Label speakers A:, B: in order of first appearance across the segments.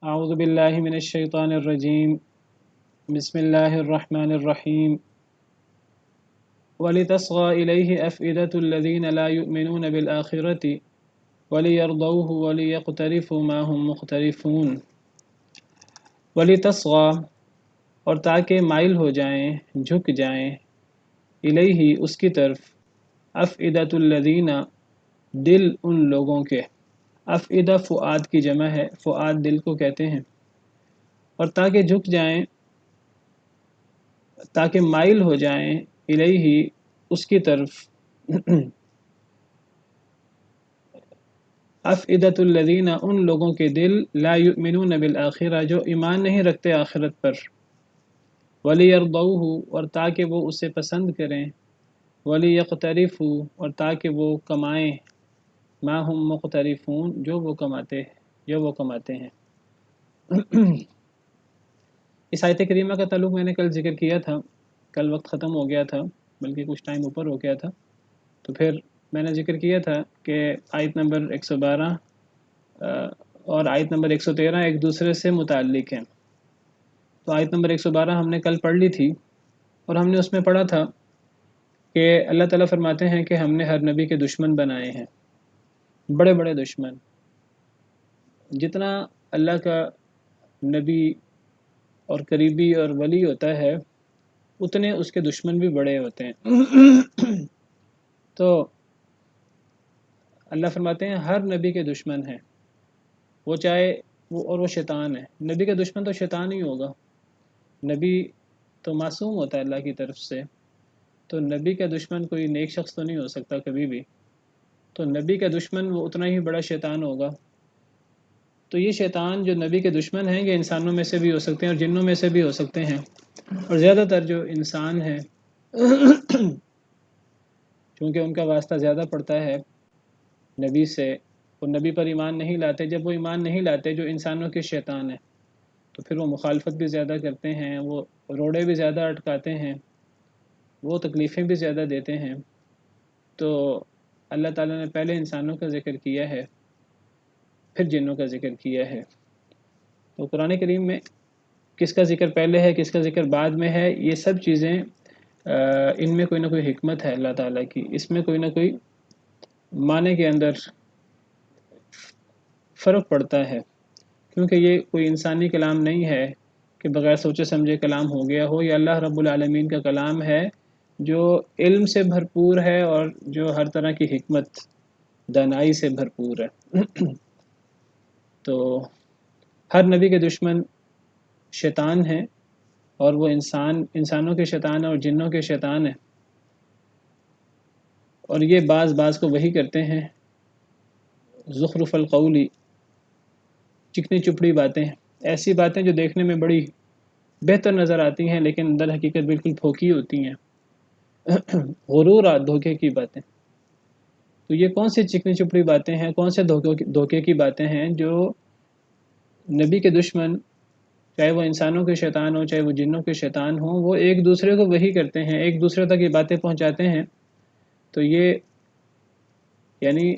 A: أعوذ بالله من الشيطان الرجيم. بسم الله الرحمن الرحيم. ولتصغى إليه أفئدة الذين لا يؤمنون بالآخرة وليرضوه وليقترفوا ما هم مقترفون. ولتصغى اور تاکہ مائل ہو جائیں، جھک جائیں، الیہ اس کی طرف، افئدۃ الذین دل ان لوگوں کے، افئدہ فؤاد کی جمع ہے، فؤاد دل کو کہتے ہیں، اور تاکہ جھک جائیں، تاکہ مائل ہو جائیں، الیہ اس کی طرف، افئدۃ الذین ان لوگوں کے دل، لا یؤمنون بالآخرہ جو ایمان نہیں رکھتے آخرت پر، ولیرضوہ اور تاکہ وہ اسے پسند کریں، ولیقترفوا اور تاکہ وہ کمائیں، ما ہم مقترفون جو وہ کماتے ہیں۔ اس آیت کریمہ کا تعلق میں نے کل ذکر کیا تھا، کل وقت ختم ہو گیا تھا، بلکہ کچھ ٹائم اوپر ہو گیا تھا، تو پھر میں نے ذکر کیا تھا کہ آیت نمبر 112 اور آیت نمبر 113 ایک دوسرے سے متعلق ہیں۔ تو آیت نمبر 112 ہم نے کل پڑھ لی تھی، اور ہم نے اس میں پڑھا تھا کہ اللہ تعالیٰ فرماتے ہیں کہ ہم نے ہر نبی کے دشمن بنائے ہیں، بڑے بڑے دشمن۔ جتنا اللہ کا نبی اور قریبی اور ولی ہوتا ہے، اتنے اس کے دشمن بھی بڑے ہوتے ہیں۔ تو اللہ فرماتے ہیں ہر نبی کے دشمن ہیں، وہ چاہے وہ شیطان ہے۔ نبی کا دشمن تو شیطان ہی ہوگا، نبی تو معصوم ہوتا ہے اللہ کی طرف سے، تو نبی کا دشمن کوئی نیک شخص تو نہیں ہو سکتا کبھی بھی، تو نبی کا دشمن وہ اتنا ہی بڑا شیطان ہوگا۔ تو یہ شیطان جو نبی کے دشمن ہیں، یہ انسانوں میں سے بھی ہو سکتے ہیں اور جنوں میں سے بھی ہو سکتے ہیں، اور زیادہ تر جو انسان ہیں چونکہ ان کا واسطہ زیادہ پڑتا ہے نبی سے، وہ نبی پر ایمان نہیں لاتے، جب وہ ایمان نہیں لاتے جو انسانوں کے شیطان ہیں، تو پھر وہ مخالفت بھی زیادہ کرتے ہیں، وہ روڑے بھی زیادہ اٹکاتے ہیں، وہ تکلیفیں بھی زیادہ دیتے ہیں۔ تو اللہ تعالیٰ نے پہلے انسانوں کا ذکر کیا ہے، پھر جنوں کا ذکر کیا ہے۔ تو قرآن کریم میں کس کا ذکر پہلے ہے، کس کا ذکر بعد میں ہے، یہ سب چیزیں ان میں کوئی نہ کوئی حکمت ہے اللہ تعالیٰ کی، اس میں کوئی نہ کوئی معنی کے اندر فرق پڑتا ہے، کیونکہ یہ کوئی انسانی کلام نہیں ہے کہ بغیر سوچے سمجھے کلام ہو گیا ہو، یہ اللہ رب العالمین کا کلام ہے جو علم سے بھرپور ہے اور جو ہر طرح کی حکمت دانائی سے بھرپور ہے۔ تو ہر نبی کے دشمن شیطان ہیں، اور وہ انسانوں کے شیطان ہیں اور جنوں کے شیطان ہیں، اور یہ بعض کو وہی کرتے ہیں، زخرف القولی، چکنی چپڑی باتیں، ایسی باتیں جو دیکھنے میں بڑی بہتر نظر آتی ہیں لیکن در حقیقت بالکل پھوکی ہوتی ہیں، غرور، دھوکے کی باتیں۔ تو یہ کون سی چکنی چپڑی باتیں ہیں، کون سے دھوکے کی باتیں ہیں جو نبی کے دشمن، چاہے وہ انسانوں کے شیطان ہوں چاہے وہ جنوں کے شیطان ہوں، وہ ایک دوسرے کو وہی کرتے ہیں، ایک دوسرے تک یہ باتیں پہنچاتے ہیں۔ تو یہ یعنی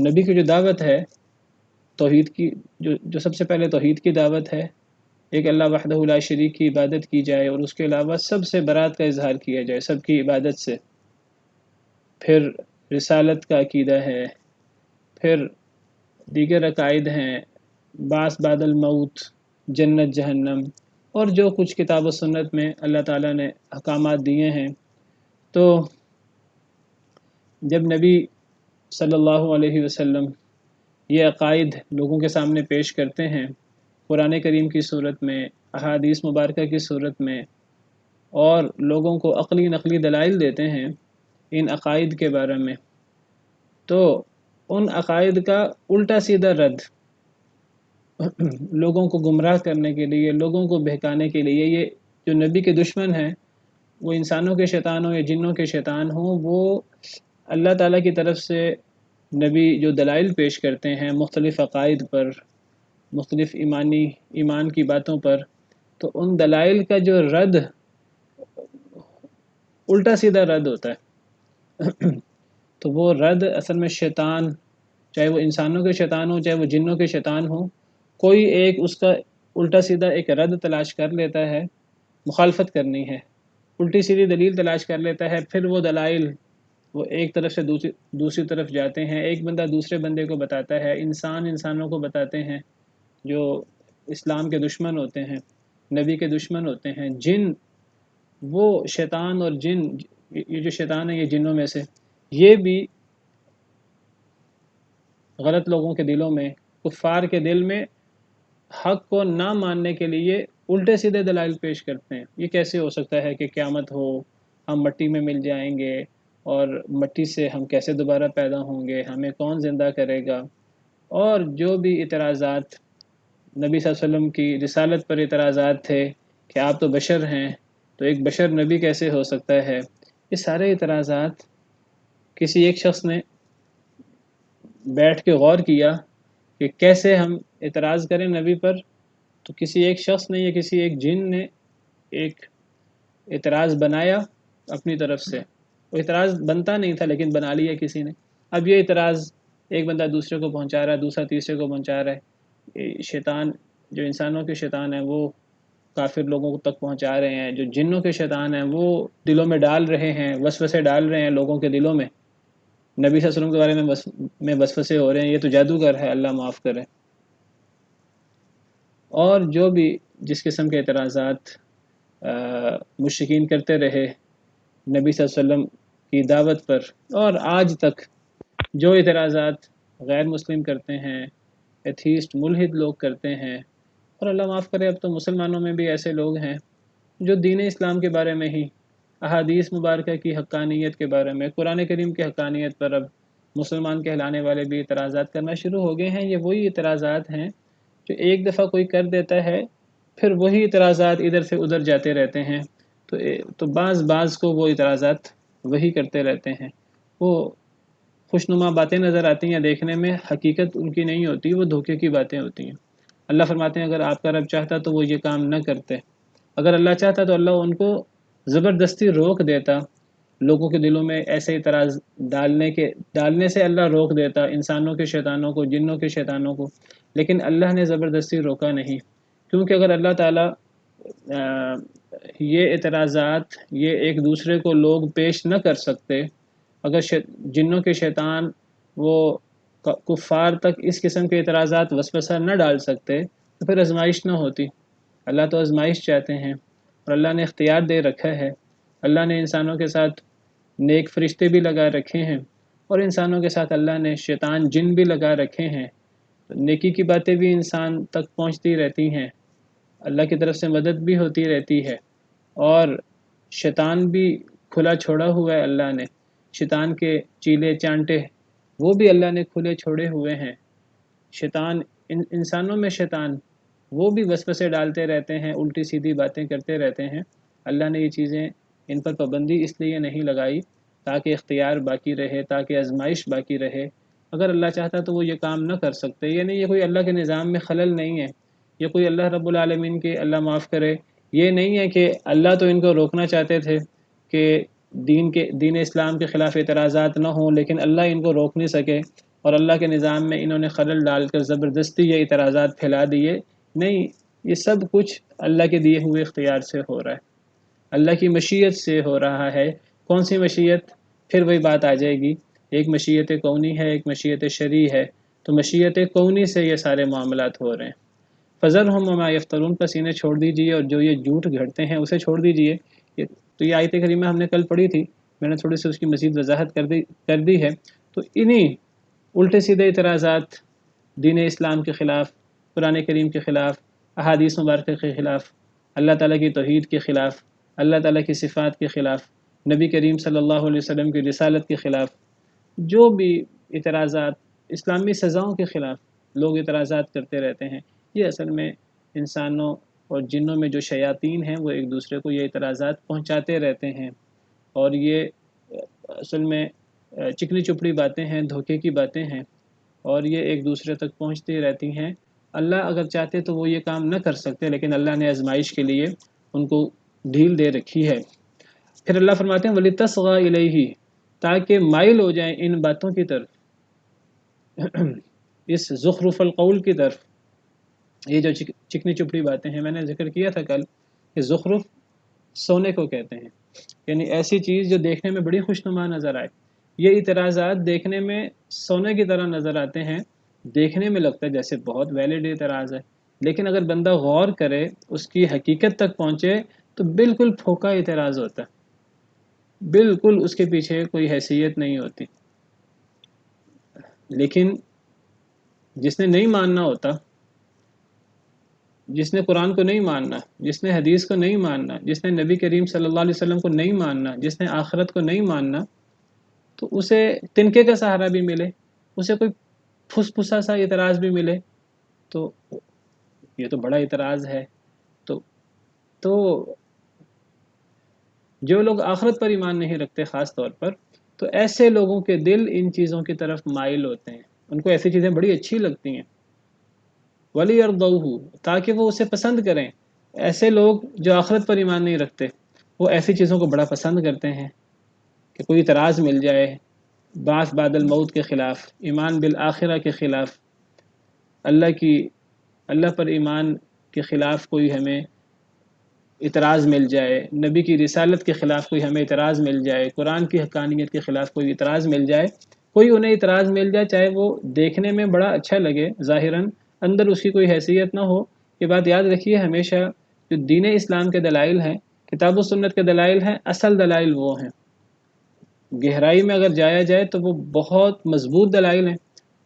A: نبی کی جو دعوت ہے توحید کی، جو سب سے پہلے توحید کی دعوت ہے، ایک اللہ وحدہ لا شریک کی عبادت کی جائے اور اس کے علاوہ سب سے برات کا اظہار کیا جائے، سب کی عبادت سے۔ پھر رسالت کا عقیدہ ہے، پھر دیگر عقائد ہیں، بعث بعد الموت، جنت جہنم، اور جو کچھ کتاب و سنت میں اللہ تعالیٰ نے احکامات دیے ہیں۔ تو جب نبی صلی اللہ علیہ وسلم یہ عقائد لوگوں کے سامنے پیش کرتے ہیں، قرآن کریم کی صورت میں، احادیث مبارکہ کی صورت میں، اور لوگوں کو عقلی نقلی دلائل دیتے ہیں ان عقائد کے بارے میں، تو ان عقائد کا الٹا سیدھا رد لوگوں کو گمراہ کرنے کے لیے، لوگوں کو بہکانے کے لیے، یہ جو نبی کے دشمن ہیں، وہ انسانوں کے شیطان ہوں یا جنوں کے شیطان ہوں، وہ اللہ تعالیٰ کی طرف سے نبی جو دلائل پیش کرتے ہیں مختلف عقائد پر، مختلف ایمان کی باتوں پر، تو ان دلائل کا جو رد الٹا سیدھا رد ہوتا ہے۔ تو وہ رد اصل میں شیطان، چاہے وہ انسانوں کے شیطان ہوں چاہے وہ جنوں کے شیطان ہوں، کوئی ایک اس کا الٹا سیدھا ایک رد تلاش کر لیتا ہے، مخالفت کرنی ہے، الٹی سیدھی دلیل تلاش کر لیتا ہے، پھر وہ دلائل وہ ایک طرف سے دوسری طرف جاتے ہیں، ایک بندہ دوسرے بندے کو بتاتا ہے، انسانوں کو بتاتے ہیں جو اسلام کے دشمن ہوتے ہیں، نبی کے دشمن ہوتے ہیں، جن وہ شیطان اور جن، یہ جو شیطان ہے یہ جنوں میں سے، یہ بھی غلط لوگوں کے دلوں میں، کفار کے دل میں حق کو نہ ماننے کے لیے الٹے سیدھے دلائل پیش کرتے ہیں۔ یہ کیسے ہو سکتا ہے کہ قیامت ہو، ہم مٹی میں مل جائیں گے، اور مٹی سے ہم کیسے دوبارہ پیدا ہوں گے، ہمیں کون زندہ کرے گا، اور جو بھی اعتراضات نبی صلی اللہ علیہ وسلم کی رسالت پر اعتراضات تھے کہ آپ تو بشر ہیں، تو ایک بشر نبی کیسے ہو سکتا ہے، یہ سارے اعتراضات کسی ایک شخص نے بیٹھ کے غور کیا کہ کیسے ہم اعتراض کریں نبی پر، تو کسی ایک شخص نے یا کسی ایک جن نے ایک اعتراض بنایا اپنی طرف سے۔ وہ اعتراض بنتا نہیں تھا لیکن بنا لیا کسی نے۔ اب یہ اعتراض ایک بندہ دوسرے کو پہنچا رہا ہے، دوسرا تیسرے کو پہنچا رہا ہے۔ شیطان جو انسانوں کے شیطان ہیں وہ کافر لوگوں تک پہنچا رہے ہیں، جو جنوں کے شیطان ہیں وہ دلوں میں ڈال رہے ہیں، وسوسے ڈال رہے ہیں لوگوں کے دلوں میں، نبی صلی اللہ علیہ وسلم کے بارے میں وسوسے ہو رہے ہیں، یہ تو جادوگر ہے، اللہ معاف کرے۔ اور جو بھی جس قسم کے اعتراضات مشرکین کرتے رہے نبی صلی اللہ علیہ وسلم کی دعوت پر، اور آج تک جو اعتراضات غیر مسلم کرتے ہیں، ایتھیسٹ ملحد لوگ کرتے ہیں، اور اللہ معاف کرے اب تو مسلمانوں میں بھی ایسے لوگ ہیں جو دین اسلام کے بارے میں ہی، احادیث مبارکہ کی حقانیت کے بارے میں، قرآن کریم کی حقانیت پر اب مسلمان کہلانے والے بھی اعتراضات کرنا شروع ہو گئے ہیں۔ یہ وہی اعتراضات ہیں جو ایک دفعہ کوئی کر دیتا ہے پھر وہی اعتراضات ادھر سے ادھر جاتے رہتے ہیں، تو بعض کو وہ اعتراضات وہی کرتے رہتے ہیں۔ وہ خوشنما باتیں نظر آتی ہیں دیکھنے میں، حقیقت ان کی نہیں ہوتی، وہ دھوکے کی باتیں ہوتی ہیں۔ اللہ فرماتے ہیں اگر آپ کا رب چاہتا تو وہ یہ کام نہ کرتے، اگر اللہ چاہتا تو اللہ ان کو زبردستی روک دیتا، لوگوں کے دلوں میں ایسے اعتراض ڈالنے سے اللہ روک دیتا، انسانوں کے شیطانوں کو، جنوں کے شیطانوں کو، لیکن اللہ نے زبردستی روکا نہیں، کیونکہ اگر اللہ تعالیٰ یہ اعتراضات یہ ایک دوسرے کو لوگ پیش نہ کر سکتے، اگر جنوں کے شیطان وہ کفار تک اس قسم کے اعتراضات وسوسہ نہ ڈال سکتے تو پھر آزمائش نہ ہوتی۔ اللہ تو آزمائش چاہتے ہیں، اور اللہ نے اختیار دے رکھا ہے، اللہ نے انسانوں کے ساتھ نیک فرشتے بھی لگا رکھے ہیں، اور انسانوں کے ساتھ اللہ نے شیطان جن بھی لگا رکھے ہیں، نیکی کی باتیں بھی انسان تک پہنچتی رہتی ہیں، اللہ کی طرف سے مدد بھی ہوتی رہتی ہے، اور شیطان بھی کھلا چھوڑا ہوا ہے، اللہ نے شیطان کے چیلے چانٹے وہ بھی اللہ نے کھلے چھوڑے ہوئے ہیں۔ شیطان انسانوں میں شیطان وہ بھی وسوسے ڈالتے رہتے ہیں، الٹی سیدھی باتیں کرتے رہتے ہیں۔ اللہ نے یہ چیزیں ان پر پابندی اس لیے نہیں لگائی تاکہ اختیار باقی رہے، تاکہ آزمائش باقی رہے۔ اگر اللہ چاہتا تو وہ یہ کام نہ کر سکتے، یعنی یہ کوئی اللہ کے نظام میں خلل نہیں ہے، یہ کوئی اللہ رب العالمین کے، اللہ معاف کرے، یہ نہیں ہے کہ اللہ تو ان کو روکنا چاہتے تھے کہ دین اسلام کے خلاف اعتراضات نہ ہوں، لیکن اللہ ان کو روک نہیں سکے، اور اللہ کے نظام میں انہوں نے خلل ڈال کر زبردستی یہ اعتراضات پھیلا دیے۔ نہیں، یہ سب کچھ اللہ کے دیے ہوئے اختیار سے ہو رہا ہے، اللہ کی مشیت سے ہو رہا ہے۔ کون سی مشیت؟ پھر وہی بات آ جائے گی، ایک مشیت کونی ہے، ایک مشیت شرعی ہے، تو مشیت کونی سے یہ سارے معاملات ہو رہے ہیں۔ فَذَرْهُمْ وَمَا يَفْتَرُونَ کا سینے چھوڑ دیجئے، اور جو یہ جھوٹ گھڑتے ہیں اسے چھوڑ دیجئے۔ تو یہ آیت کریمہ ہم نے کل پڑھی تھی، میں نے تھوڑی سی اس کی مزید وضاحت کر دی ہے۔ تو انہی الٹے سیدھے اعتراضات دین اسلام کے خلاف، قرآن کریم کے خلاف، احادیث مبارکہ کے خلاف، اللہ تعالیٰ کی توحید کے خلاف، اللہ تعالیٰ کی صفات کے خلاف، نبی کریم صلی اللہ علیہ وسلم کی رسالت کے خلاف، جو بھی اعتراضات، اسلامی سزاؤں کے خلاف لوگ اعتراضات کرتے رہتے ہیں، یہ اصل میں انسانوں اور جنوں میں جو شیاطین ہیں وہ ایک دوسرے کو یہ اعتراضات پہنچاتے رہتے ہیں، اور یہ اصل میں چکنی چپڑی باتیں ہیں، دھوکے کی باتیں ہیں، اور یہ ایک دوسرے تک پہنچتی رہتی ہیں۔ اللہ اگر چاہتے تو وہ یہ کام نہ کر سکتے، لیکن اللہ نے آزمائش کے لیے ان کو ڈھیل دے رکھی ہے۔ پھر اللہ فرماتے ہیں وَلِتَصْغَىٰ إِلَيْهِ، تاکہ مائل ہو جائیں ان باتوں کی طرف، اس زخرف القول کی طرف، یہ جو چکنی چپڑی باتیں ہیں، میں نے ذکر کیا تھا کل کہ زخرف سونے کو کہتے ہیں، یعنی ایسی چیز جو دیکھنے میں بڑی خوشنما نظر آئے۔ یہ اعتراضات دیکھنے میں سونے کی طرح نظر آتے ہیں، دیکھنے میں لگتا ہے جیسے بہت ویلڈ اعتراض ہے، لیکن اگر بندہ غور کرے، اس کی حقیقت تک پہنچے، تو بالکل پھوکا اعتراض ہوتا ہے، بالکل اس کے پیچھے کوئی حیثیت نہیں ہوتی۔ لیکن جس نے نہیں ماننا ہوتا، جس نے قرآن کو نہیں ماننا، جس نے حدیث کو نہیں ماننا، جس نے نبی کریم صلی اللہ علیہ وسلم کو نہیں ماننا، جس نے آخرت کو نہیں ماننا، تو اسے تنکے کا سہارا بھی ملے، اسے کوئی پھس پھسا سا اعتراض بھی ملے، تو یہ تو بڑا اعتراض ہے۔ تو جو لوگ آخرت پر ایمان نہیں رکھتے خاص طور پر، تو ایسے لوگوں کے دل ان چیزوں کی طرف مائل ہوتے ہیں، ان کو ایسی چیزیں بڑی اچھی لگتی ہیں، وَلِيَرْضَوْهُ، تاکہ وہ اسے پسند کریں۔ ایسے لوگ جو آخرت پر ایمان نہیں رکھتے، وہ ایسی چیزوں کو بڑا پسند کرتے ہیں کہ کوئی اعتراض مل جائے، بعث بعد الموت کے خلاف، ایمان بالآخرہ کے خلاف، اللہ پر ایمان کے خلاف کوئی ہمیں اعتراض مل جائے، نبی کی رسالت کے خلاف کوئی ہمیں اعتراض مل جائے، قرآن کی حقانیت کے خلاف کوئی اعتراض مل جائے، کوئی انہیں اعتراض مل جائے، چاہے وہ دیکھنے میں بڑا اچھا لگے ظاہراً، اندر اس کی کوئی حیثیت نہ ہو۔ یہ بات یاد رکھیے ہمیشہ، جو دین اسلام کے دلائل ہیں، کتاب و سنت کے دلائل ہیں، اصل دلائل وہ ہیں، گہرائی میں اگر جایا جائے تو وہ بہت مضبوط دلائل ہیں،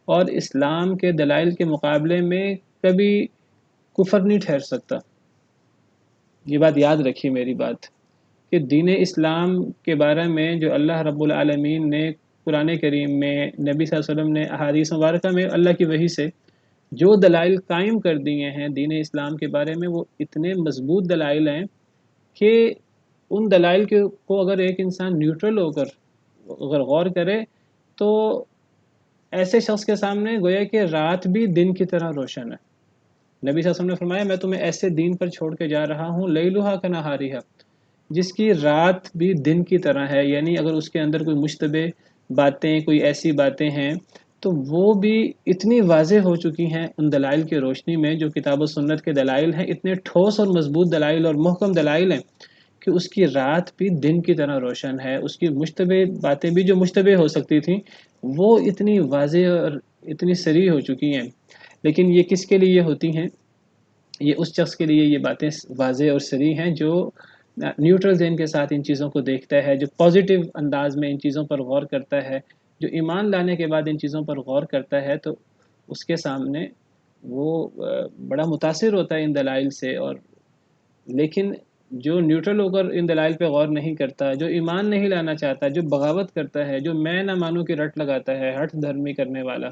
A: اور اسلام کے دلائل کے مقابلے میں کبھی کفر نہیں ٹھہر سکتا۔ یہ بات یاد رکھیے میری بات، کہ دین اسلام کے بارے میں جو اللہ رب العالمین نے قرآن کریم میں، نبی صلی اللہ علیہ وسلم نے احادیث مبارکہ میں اللہ کی وحی سے جو دلائل قائم کر دیے ہیں دین اسلام کے بارے میں، وہ اتنے مضبوط دلائل ہیں کہ ان دلائل کو اگر ایک انسان نیوٹرل ہو کر اگر غور کرے، تو ایسے شخص کے سامنے گویا کہ رات بھی دن کی طرح روشن ہے۔ نبی صلی اللہ علیہ وسلم نے فرمایا، میں تمہیں ایسے دین پر چھوڑ کے جا رہا ہوں، لیلھا کنہاریھا، جس کی رات بھی دن کی طرح ہے، یعنی اگر اس کے اندر کوئی مشتبہ باتیں، کوئی ایسی باتیں ہیں، تو وہ بھی اتنی واضح ہو چکی ہیں ان دلائل کی روشنی میں، جو کتاب و سنت کے دلائل ہیں، اتنے ٹھوس اور مضبوط دلائل اور محکم دلائل ہیں کہ اس کی رات بھی دن کی طرح روشن ہے، اس کی مشتبہ باتیں بھی جو مشتبہ ہو سکتی تھیں، وہ اتنی واضح اور اتنی صریح ہو چکی ہیں۔ لیکن یہ کس کے لیے ہوتی ہیں؟ یہ اس شخص کے لیے یہ باتیں واضح اور صریح ہیں جو نیوٹرل ذہن کے ساتھ ان چیزوں کو دیکھتا ہے، جو پازیٹیو انداز میں ان چیزوں پر غور کرتا ہے، جو ایمان لانے کے بعد ان چیزوں پر غور کرتا ہے، تو اس کے سامنے وہ بڑا متاثر ہوتا ہے ان دلائل سے۔ اور لیکن جو نیوٹرل ہو کر ان دلائل پہ غور نہیں کرتا، جو ایمان نہیں لانا چاہتا، جو بغاوت کرتا ہے، جو میں نہ مانوں کی رٹ لگاتا ہے، ہٹ دھرمی کرنے والا،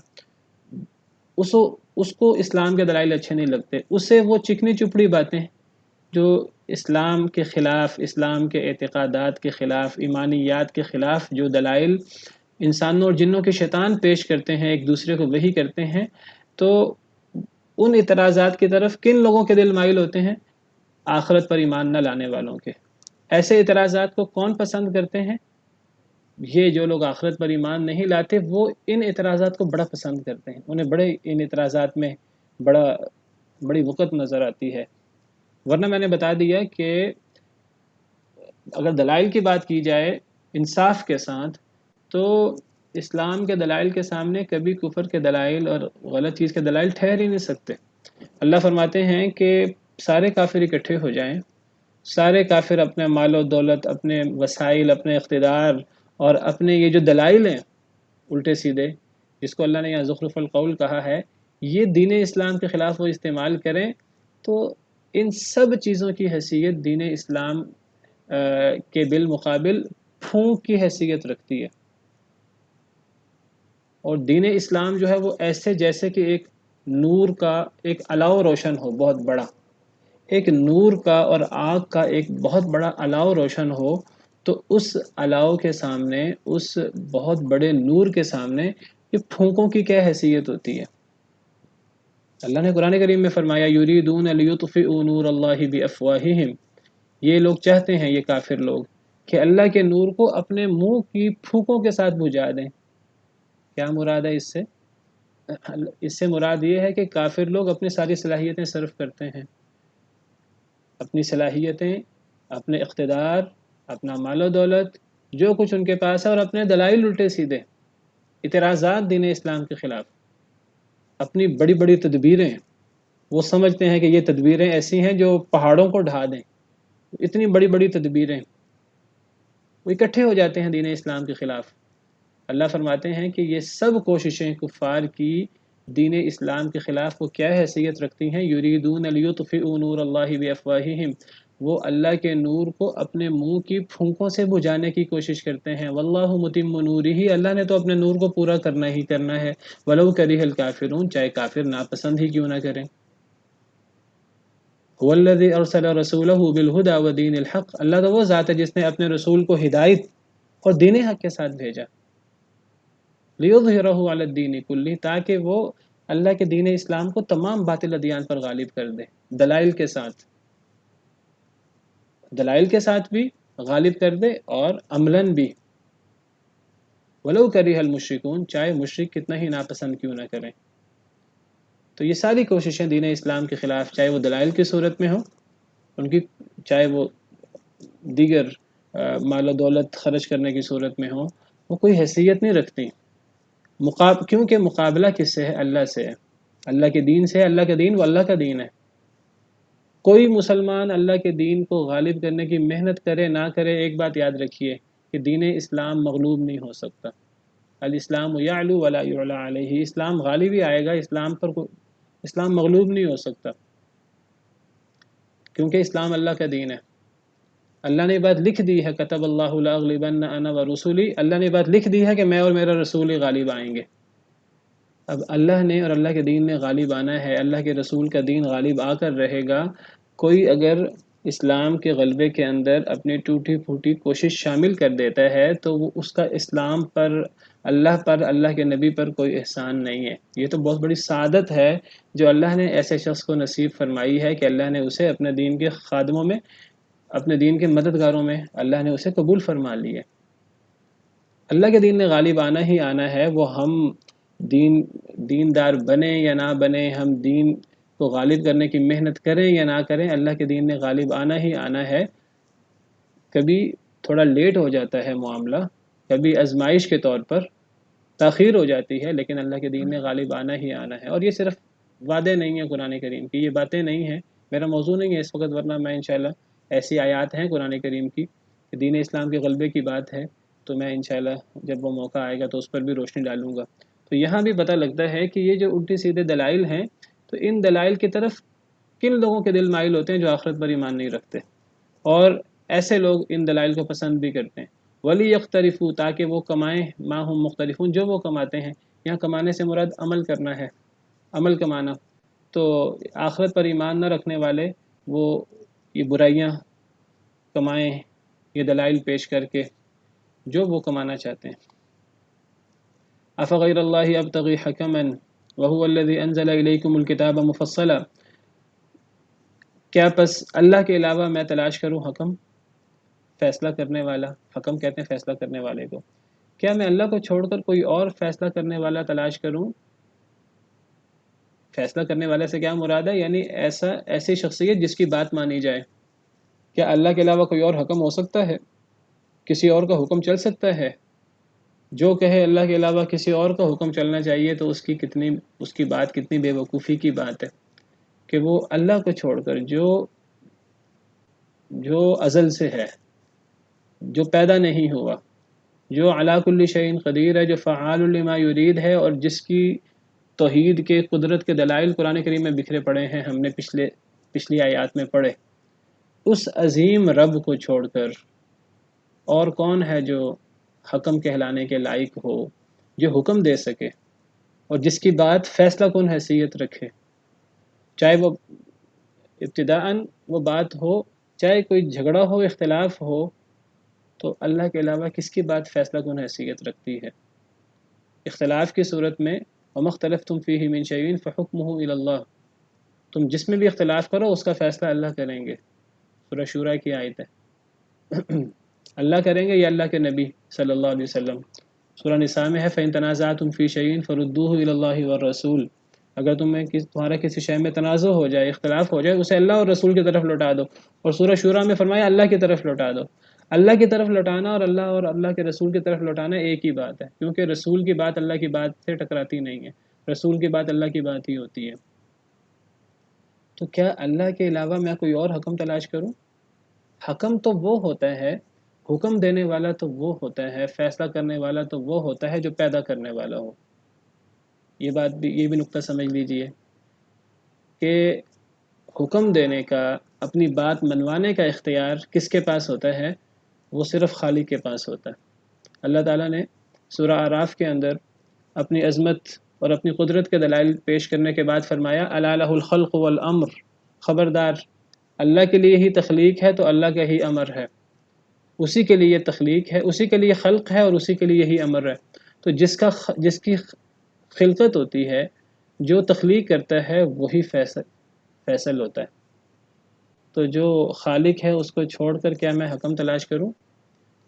A: اس کو اسلام کے دلائل اچھے نہیں لگتے، اسے وہ چکنی چپڑی باتیں جو اسلام کے خلاف، اسلام کے اعتقادات کے خلاف، ایمانیات کے خلاف جو دلائل انسانوں اور جنوں کے شیطان پیش کرتے ہیں، ایک دوسرے کو وحی کرتے ہیں، تو ان اعتراضات کی طرف کن لوگوں کے دل مائل ہوتے ہیں؟ آخرت پر ایمان نہ لانے والوں کے۔ ایسے اعتراضات کو کون پسند کرتے ہیں؟ یہ جو لوگ آخرت پر ایمان نہیں لاتے، وہ ان اعتراضات کو بڑا پسند کرتے ہیں، انہیں بڑے ان اعتراضات میں بڑی وقت نظر آتی ہے۔ ورنہ میں نے بتا دیا کہ اگر دلائل کی بات کی جائے انصاف کے ساتھ، تو اسلام کے دلائل کے سامنے کبھی کفر کے دلائل اور غلط چیز کے دلائل ٹھہر ہی نہیں سکتے۔ اللہ فرماتے ہیں کہ سارے کافر اکٹھے ہو جائیں، سارے کافر اپنے مال و دولت، اپنے وسائل، اپنے اقتدار اور اپنے یہ جو دلائل ہیں الٹے سیدھے، جس کو اللہ نے یہاں زخرف القول کہا ہے، یہ دین اسلام کے خلاف وہ استعمال کریں، تو ان سب چیزوں کی حیثیت دین اسلام کے بالمقابل پھونک کی حیثیت رکھتی ہے۔ اور دین اسلام جو ہے وہ ایسے جیسے کہ ایک نور کا ایک الاؤ روشن ہو، بہت بڑا ایک نور کا اور آگ کا ایک بہت بڑا الاؤ روشن ہو، تو اس الاؤ کے سامنے، اس بہت بڑے نور کے سامنے یہ پھونکوں کی کیا حیثیت ہوتی ہے؟ اللہ نے قرآن کریم میں فرمایا، یریدون لیطفئوا نور اللہ بافواہہم، یہ لوگ چاہتے ہیں، یہ کافر لوگ، کہ اللہ کے نور کو اپنے منہ کی پھونکوں کے ساتھ بجھا دیں۔ کیا مراد ہے اس سے؟ اس سے مراد یہ ہے کہ کافر لوگ اپنی ساری صلاحیتیں صرف کرتے ہیں، اپنی صلاحیتیں، اپنے اقتدار، اپنا مال و دولت، جو کچھ ان کے پاس ہے، اور اپنے دلائل الٹے سیدھے اعتراضات دین اسلام کے خلاف، اپنی بڑی بڑی تدبیریں، وہ سمجھتے ہیں کہ یہ تدبیریں ایسی ہیں جو پہاڑوں کو ڈھا دیں، اتنی بڑی بڑی تدبیریں، وہ اکٹھے ہو جاتے ہیں دین اسلام کے خلاف۔ اللہ فرماتے ہیں کہ یہ سب کوششیں کفار کی دین اسلام کے خلاف وہ کیا حیثیت رکھتی ہیں؟ یریدون لیطفئوا نور اللہ بافواہہم، وہ اللہ کے نور کو اپنے منہ کی پھونکوں سے بجھانے کی کوشش کرتے ہیں۔ واللہ متم نورہ، اللہ نے تو اپنے نور کو پورا کرنا ہی کرنا ہے۔ ولو کرہ الکافرون، چاہے کافر ناپسند ہی کیوں نہ کریں۔ هو الذی ارسل رسولہ بالہدی ودین الحق، اللہ تو وہ ذات ہے جس نے اپنے رسول کو ہدایت اور دین حق کے ساتھ بھیجا، لیظہرہ علی الدین کلہ، تاکہ وہ اللہ کے دین اسلام کو تمام باطل ادیان پر غالب کر دے، دلائل کے ساتھ، دلائل کے ساتھ بھی غالب کر دے، اور عملاً بھی۔ ولو کرہ المشرکون، چاہے مشرک کتنا ہی ناپسند کیوں نہ کریں۔ تو یہ ساری کوششیں دین اسلام کے خلاف، چاہے وہ دلائل کی صورت میں ہوں ان کی، چاہے وہ دیگر مال و دولت خرچ کرنے کی صورت میں ہوں، وہ کوئی حیثیت نہیں رکھتی، کیونکہ مقابلہ کس سے ہے؟ اللہ سے ہے، اللہ کے دین سے ہے۔ اللہ کا دین وہ اللہ کا دین ہے۔ کوئی مسلمان اللہ کے دین کو غالب کرنے کی محنت کرے نہ کرے، ایک بات یاد رکھیے کہ دین اسلام مغلوب نہیں ہو سکتا۔ الاسلام یعلو ولا یعلی علیہ، اسلام غالب ہی آئے گا، اسلام مغلوب نہیں ہو سکتا، کیونکہ اسلام اللہ کا دین ہے۔ اللہ نے بات لکھ دی ہے، کتب اللہ لاغلبن انا ورسولی، اللہ نے بات لکھ دی ہے کہ میں اور میرا رسول ہی غالب آئیں گے۔ اب اللہ نے اور اللہ کے دین نے غالب آنا ہے، اللہ کے رسول کا دین غالب آ کر رہے گا۔ کوئی اگر اسلام کے غلبے کے اندر اپنی ٹوٹی پھوٹی کوشش شامل کر دیتا ہے تو وہ اس کا اسلام پر، اللہ کے نبی پر کوئی احسان نہیں ہے۔ یہ تو بہت بڑی سعادت ہے جو اللہ نے ایسے شخص کو نصیب فرمائی ہے کہ اللہ نے اسے اپنے دین کے خادموں میں، اپنے دین کے مددگاروں میں اللہ نے اسے قبول فرما لی ہے۔ اللہ کے دین نے غالب آنا ہی آنا ہے، وہ ہم دیندار بنے یا نہ بنے، ہم دین کو غالب کرنے کی محنت کریں یا نہ کریں، اللہ کے دین نے غالب آنا ہی آنا ہے۔ کبھی تھوڑا لیٹ ہو جاتا ہے معاملہ، کبھی آزمائش کے طور پر تاخیر ہو جاتی ہے، لیکن اللہ کے دین نے غالب آنا ہی آنا ہے۔ اور یہ صرف وعدے نہیں ہیں قرآن کریم کی، یہ باتیں نہیں ہیں، میرا موضوع نہیں ہے اس وقت، ورنہ میں انشاءاللہ ایسی آیات ہیں قرآن کریم کی کہ دین اسلام کے غلبے کی بات ہے، تو میں انشاءاللہ جب وہ موقع آئے گا تو اس پر بھی روشنی ڈالوں گا۔ تو یہاں بھی پتہ لگتا ہے کہ یہ جو الٹی سیدھے دلائل ہیں، تو ان دلائل کی طرف کن لوگوں کے دل مائل ہوتے ہیں؟ جو آخرت پر ایمان نہیں رکھتے، اور ایسے لوگ ان دلائل کو پسند بھی کرتے ہیں۔ ولی یقترفو، تاکہ وہ کمائیں، ما ہم مختلفون، جو وہ کماتے ہیں۔ یہاں کمانے سے مراد عمل کرنا ہے، عمل کمانا۔ تو آخرت پر ایمان نہ رکھنے والے وہ یہ برائیاں کمائیں، یہ دلائل پیش کر کے جو وہ کمانا چاہتے ہیں۔ افغیر اللہ ابتغی حکما وهو الذی انزل الیکم الکتاب مفصلا، کیا پس اللہ کے علاوہ میں تلاش کروں حکم، فیصلہ کرنے والا؟ حکم کہتے ہیں فیصلہ کرنے والے کو۔ کیا میں اللہ کو چھوڑ کر کوئی اور فیصلہ کرنے والا تلاش کروں؟ فیصلہ کرنے والے سے کیا مراد ہے؟ یعنی ایسی شخصیت جس کی بات مانی جائے۔ کیا اللہ کے علاوہ کوئی اور حکم ہو سکتا ہے؟ کسی اور کا حکم چل سکتا ہے؟ جو کہے اللہ کے علاوہ کسی اور کا حکم چلنا چاہیے تو اس کی بات کتنی بے وقوفی کی بات ہے کہ وہ اللہ کو چھوڑ کر، جو ازل سے ہے، جو پیدا نہیں ہوا، جو علی کل شیء قدیر ہے، جو فعال لما یرید ہے، اور جس کی توحید کے، قدرت کے دلائل قرآن کریم میں بکھرے پڑے ہیں، ہم نے پچھلی آیات میں پڑھے۔ اس عظیم رب کو چھوڑ کر اور کون ہے جو حکم کہلانے کے لائق ہو، جو حکم دے سکے اور جس کی بات فیصلہ کن حیثیت رکھے، چاہے وہ ابتداءً وہ بات ہو، چاہے کوئی جھگڑا ہو، اختلاف ہو، تو اللہ کے علاوہ کس کی بات فیصلہ کن حیثیت رکھتی ہے؟ اختلاف کی صورت میں وَمَا اخْتَلَفْتُمْ فِيهِ مِنْ شَيْءٍ فَحُكْمُهُ إِلَى اللَّهِ، تم جس میں بھی اختلاف کرو اس کا فیصلہ اللہ کریں گے۔ سورہ شورى کی آیت ہے۔ اللہ کریں گے یا اللہ کے نبی صلی اللہ علیہ وسلم؟ سورہ نساء میں ہے فَإِن تَنَازَعْتُمْ فِي شَيْءٍ فَرُدُّوهُ إِلَى اللَّهِ وَالرَّسُولِ، اگر تمہارا کسی شے میں تنازع ہو جائے، اختلاف ہو جائے، اسے اللہ اور رسول کی طرف لوٹا دو. اور سورہ شورى میں فرمایا اللہ کی طرف لوٹا دو. اللہ کی طرف لوٹانا اور اللہ کے رسول کی طرف لوٹانا ایک ہی بات ہے، کیونکہ رسول کی بات اللہ کی بات سے ٹکراتی نہیں ہے، رسول کی بات اللہ کی بات ہی ہوتی ہے. تو کیا اللہ کے علاوہ میں کوئی اور حکم تلاش کروں؟ حکم تو وہ ہوتا ہے، حکم دینے والا تو وہ ہوتا ہے، فیصلہ کرنے والا تو وہ ہوتا ہے جو پیدا کرنے والا ہو. یہ بھی نقطہ سمجھ لیجئے کہ حکم دینے کا، اپنی بات منوانے کا اختیار کس کے پاس ہوتا ہے؟ وہ صرف خالق کے پاس ہوتا ہے. اللہ تعالیٰ نے سورہ اعراف کے اندر اپنی عظمت اور اپنی قدرت کے دلائل پیش کرنے کے بعد فرمایا الا لہ الخلق والامر، خبردار اللہ کے لیے ہی تخلیق ہے تو اللہ کا ہی امر ہے، اسی کے لیے تخلیق ہے، اسی کے لیے خلق ہے اور اسی کے لیے ہی امر ہے. تو جس کی خلقت ہوتی ہے، جو تخلیق کرتا ہے وہی فیصل ہوتا ہے. تو جو خالق ہے اس کو چھوڑ کر کیا میں حکم تلاش کروں؟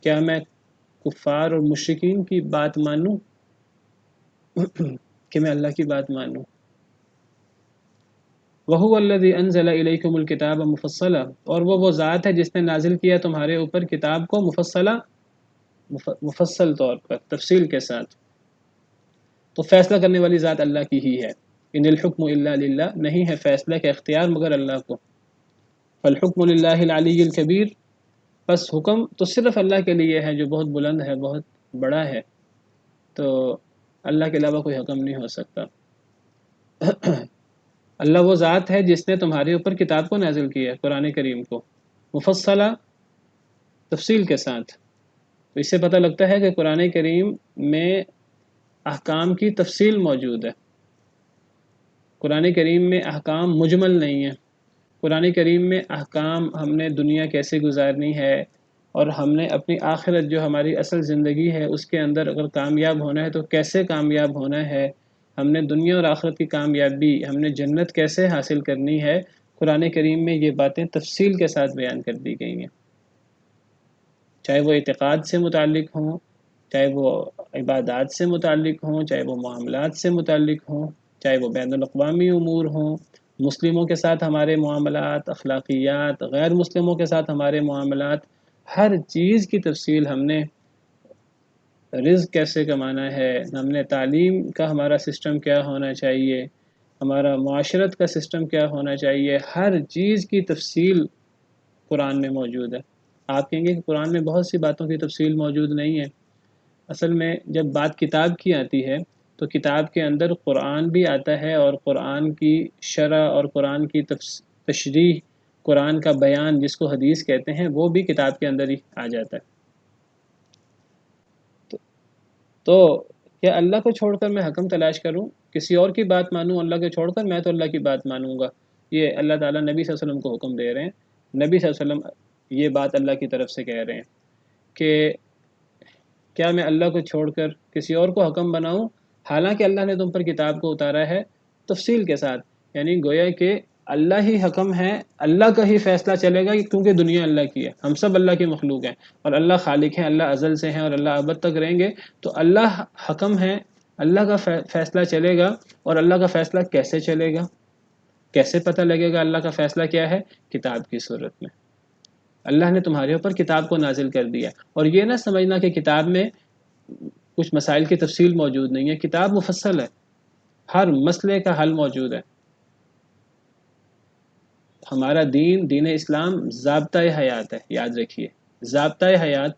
A: کیا میں کفار اور مشرکین کی بات مانوں کہ میں اللہ کی بات مانوں؟ وَهُوَ الَّذِي أَنزَلَ إِلَيْكُمُ الْكِتَابَ مُفَصَّلًا، اور وہ ذات ہے جس نے نازل کیا تمہارے اوپر کتاب کو مفصل طور پر، تفصیل کے ساتھ. تو فیصلہ کرنے والی ذات اللہ کی ہی ہے. ان الحکم الا للہ، نہیں ہے فیصلہ کا اختیار مگر اللہ کو. فالحکم للہ العلی الکبیر، بس حکم تو صرف اللہ کے لیے ہے جو بہت بلند ہے، بہت بڑا ہے. تو اللہ کے علاوہ کوئی حکم نہیں ہو سکتا. اللہ وہ ذات ہے جس نے تمہارے اوپر کتاب کو نازل کیا ہے، قرآن کریم کو، مفصلہ، تفصیل کے ساتھ. تو اس سے پتہ لگتا ہے کہ قرآن کریم میں احکام کی تفصیل موجود ہے. قرآن کریم میں احکام مجمل نہیں ہے. قرآن کریم میں احکام ہم نے دنیا کیسے گزارنی ہے، اور ہم نے اپنی آخرت جو ہماری اصل زندگی ہے اس کے اندر اگر کامیاب ہونا ہے تو کیسے کامیاب ہونا ہے، ہم نے دنیا اور آخرت کی کامیابی، ہم نے جنت کیسے حاصل کرنی ہے، قرآن کریم میں یہ باتیں تفصیل کے ساتھ بیان کر دی گئی ہیں. چاہے وہ اعتقاد سے متعلق ہوں، چاہے وہ عبادات سے متعلق ہوں، چاہے وہ معاملات سے متعلق ہوں، چاہے وہ بین الاقوامی امور ہوں، مسلموں کے ساتھ ہمارے معاملات، اخلاقیات، غیر مسلموں کے ساتھ ہمارے معاملات، ہر چیز کی تفصیل ہم نے. رزق کیسے کمانا ہے، ہم نے تعلیم کا ہمارا سسٹم کیا ہونا چاہیے، ہمارا معاشرت کا سسٹم کیا ہونا چاہیے، ہر چیز کی تفصیل قرآن میں موجود ہے. آپ کہیں گے کہ قرآن میں بہت سی باتوں کی تفصیل موجود نہیں ہے. اصل میں جب بات کتاب کی آتی ہے تو کتاب کے اندر قرآن بھی آتا ہے، اور قرآن کی شرح اور قرآن کی تشریح، قرآن کا بیان جس کو حدیث کہتے ہیں، وہ بھی کتاب کے اندر ہی آ جاتا ہے. تو کیا اللہ کو چھوڑ کر میں حکم تلاش کروں، کسی اور کی بات مانوں اللہ کو چھوڑ کر؟ میں تو اللہ کی بات مانوں گا. یہ اللہ تعالیٰ نبی صلی اللہ علیہ وسلم کو حکم دے رہے ہیں. نبی صلی اللہ علیہ وسلم یہ بات اللہ کی طرف سے کہہ رہے ہیں کہ کیا میں اللہ کو چھوڑ کر کسی اور کو حکم بناؤں، حالانکہ اللہ نے تم پر کتاب کو اتارا ہے تفصیل کے ساتھ. یعنی گویا کہ اللہ ہی حکم ہے، اللہ کا ہی فیصلہ چلے گا، کیونکہ دنیا اللہ کی ہے، ہم سب اللہ کے مخلوق ہیں، اور اللہ خالق ہیں، اللہ ازل سے ہیں اور اللہ ابد تک رہیں گے. تو اللہ حکم ہے، اللہ کا فیصلہ چلے گا. اور اللہ کا فیصلہ کیسے چلے گا، کیسے پتہ لگے گا اللہ کا فیصلہ کیا ہے؟ کتاب کی صورت میں. اللہ نے تمہارے اوپر کتاب کو نازل کر دیا. اور یہ نہ سمجھنا کہ کتاب میں کچھ مسائل کی تفصیل موجود نہیں ہے، کتاب مفصل ہے، ہر مسئلے کا حل موجود ہے. ہمارا دین اسلام ضابطۂ حیات ہے، یاد رکھیے. ضابطۂ حیات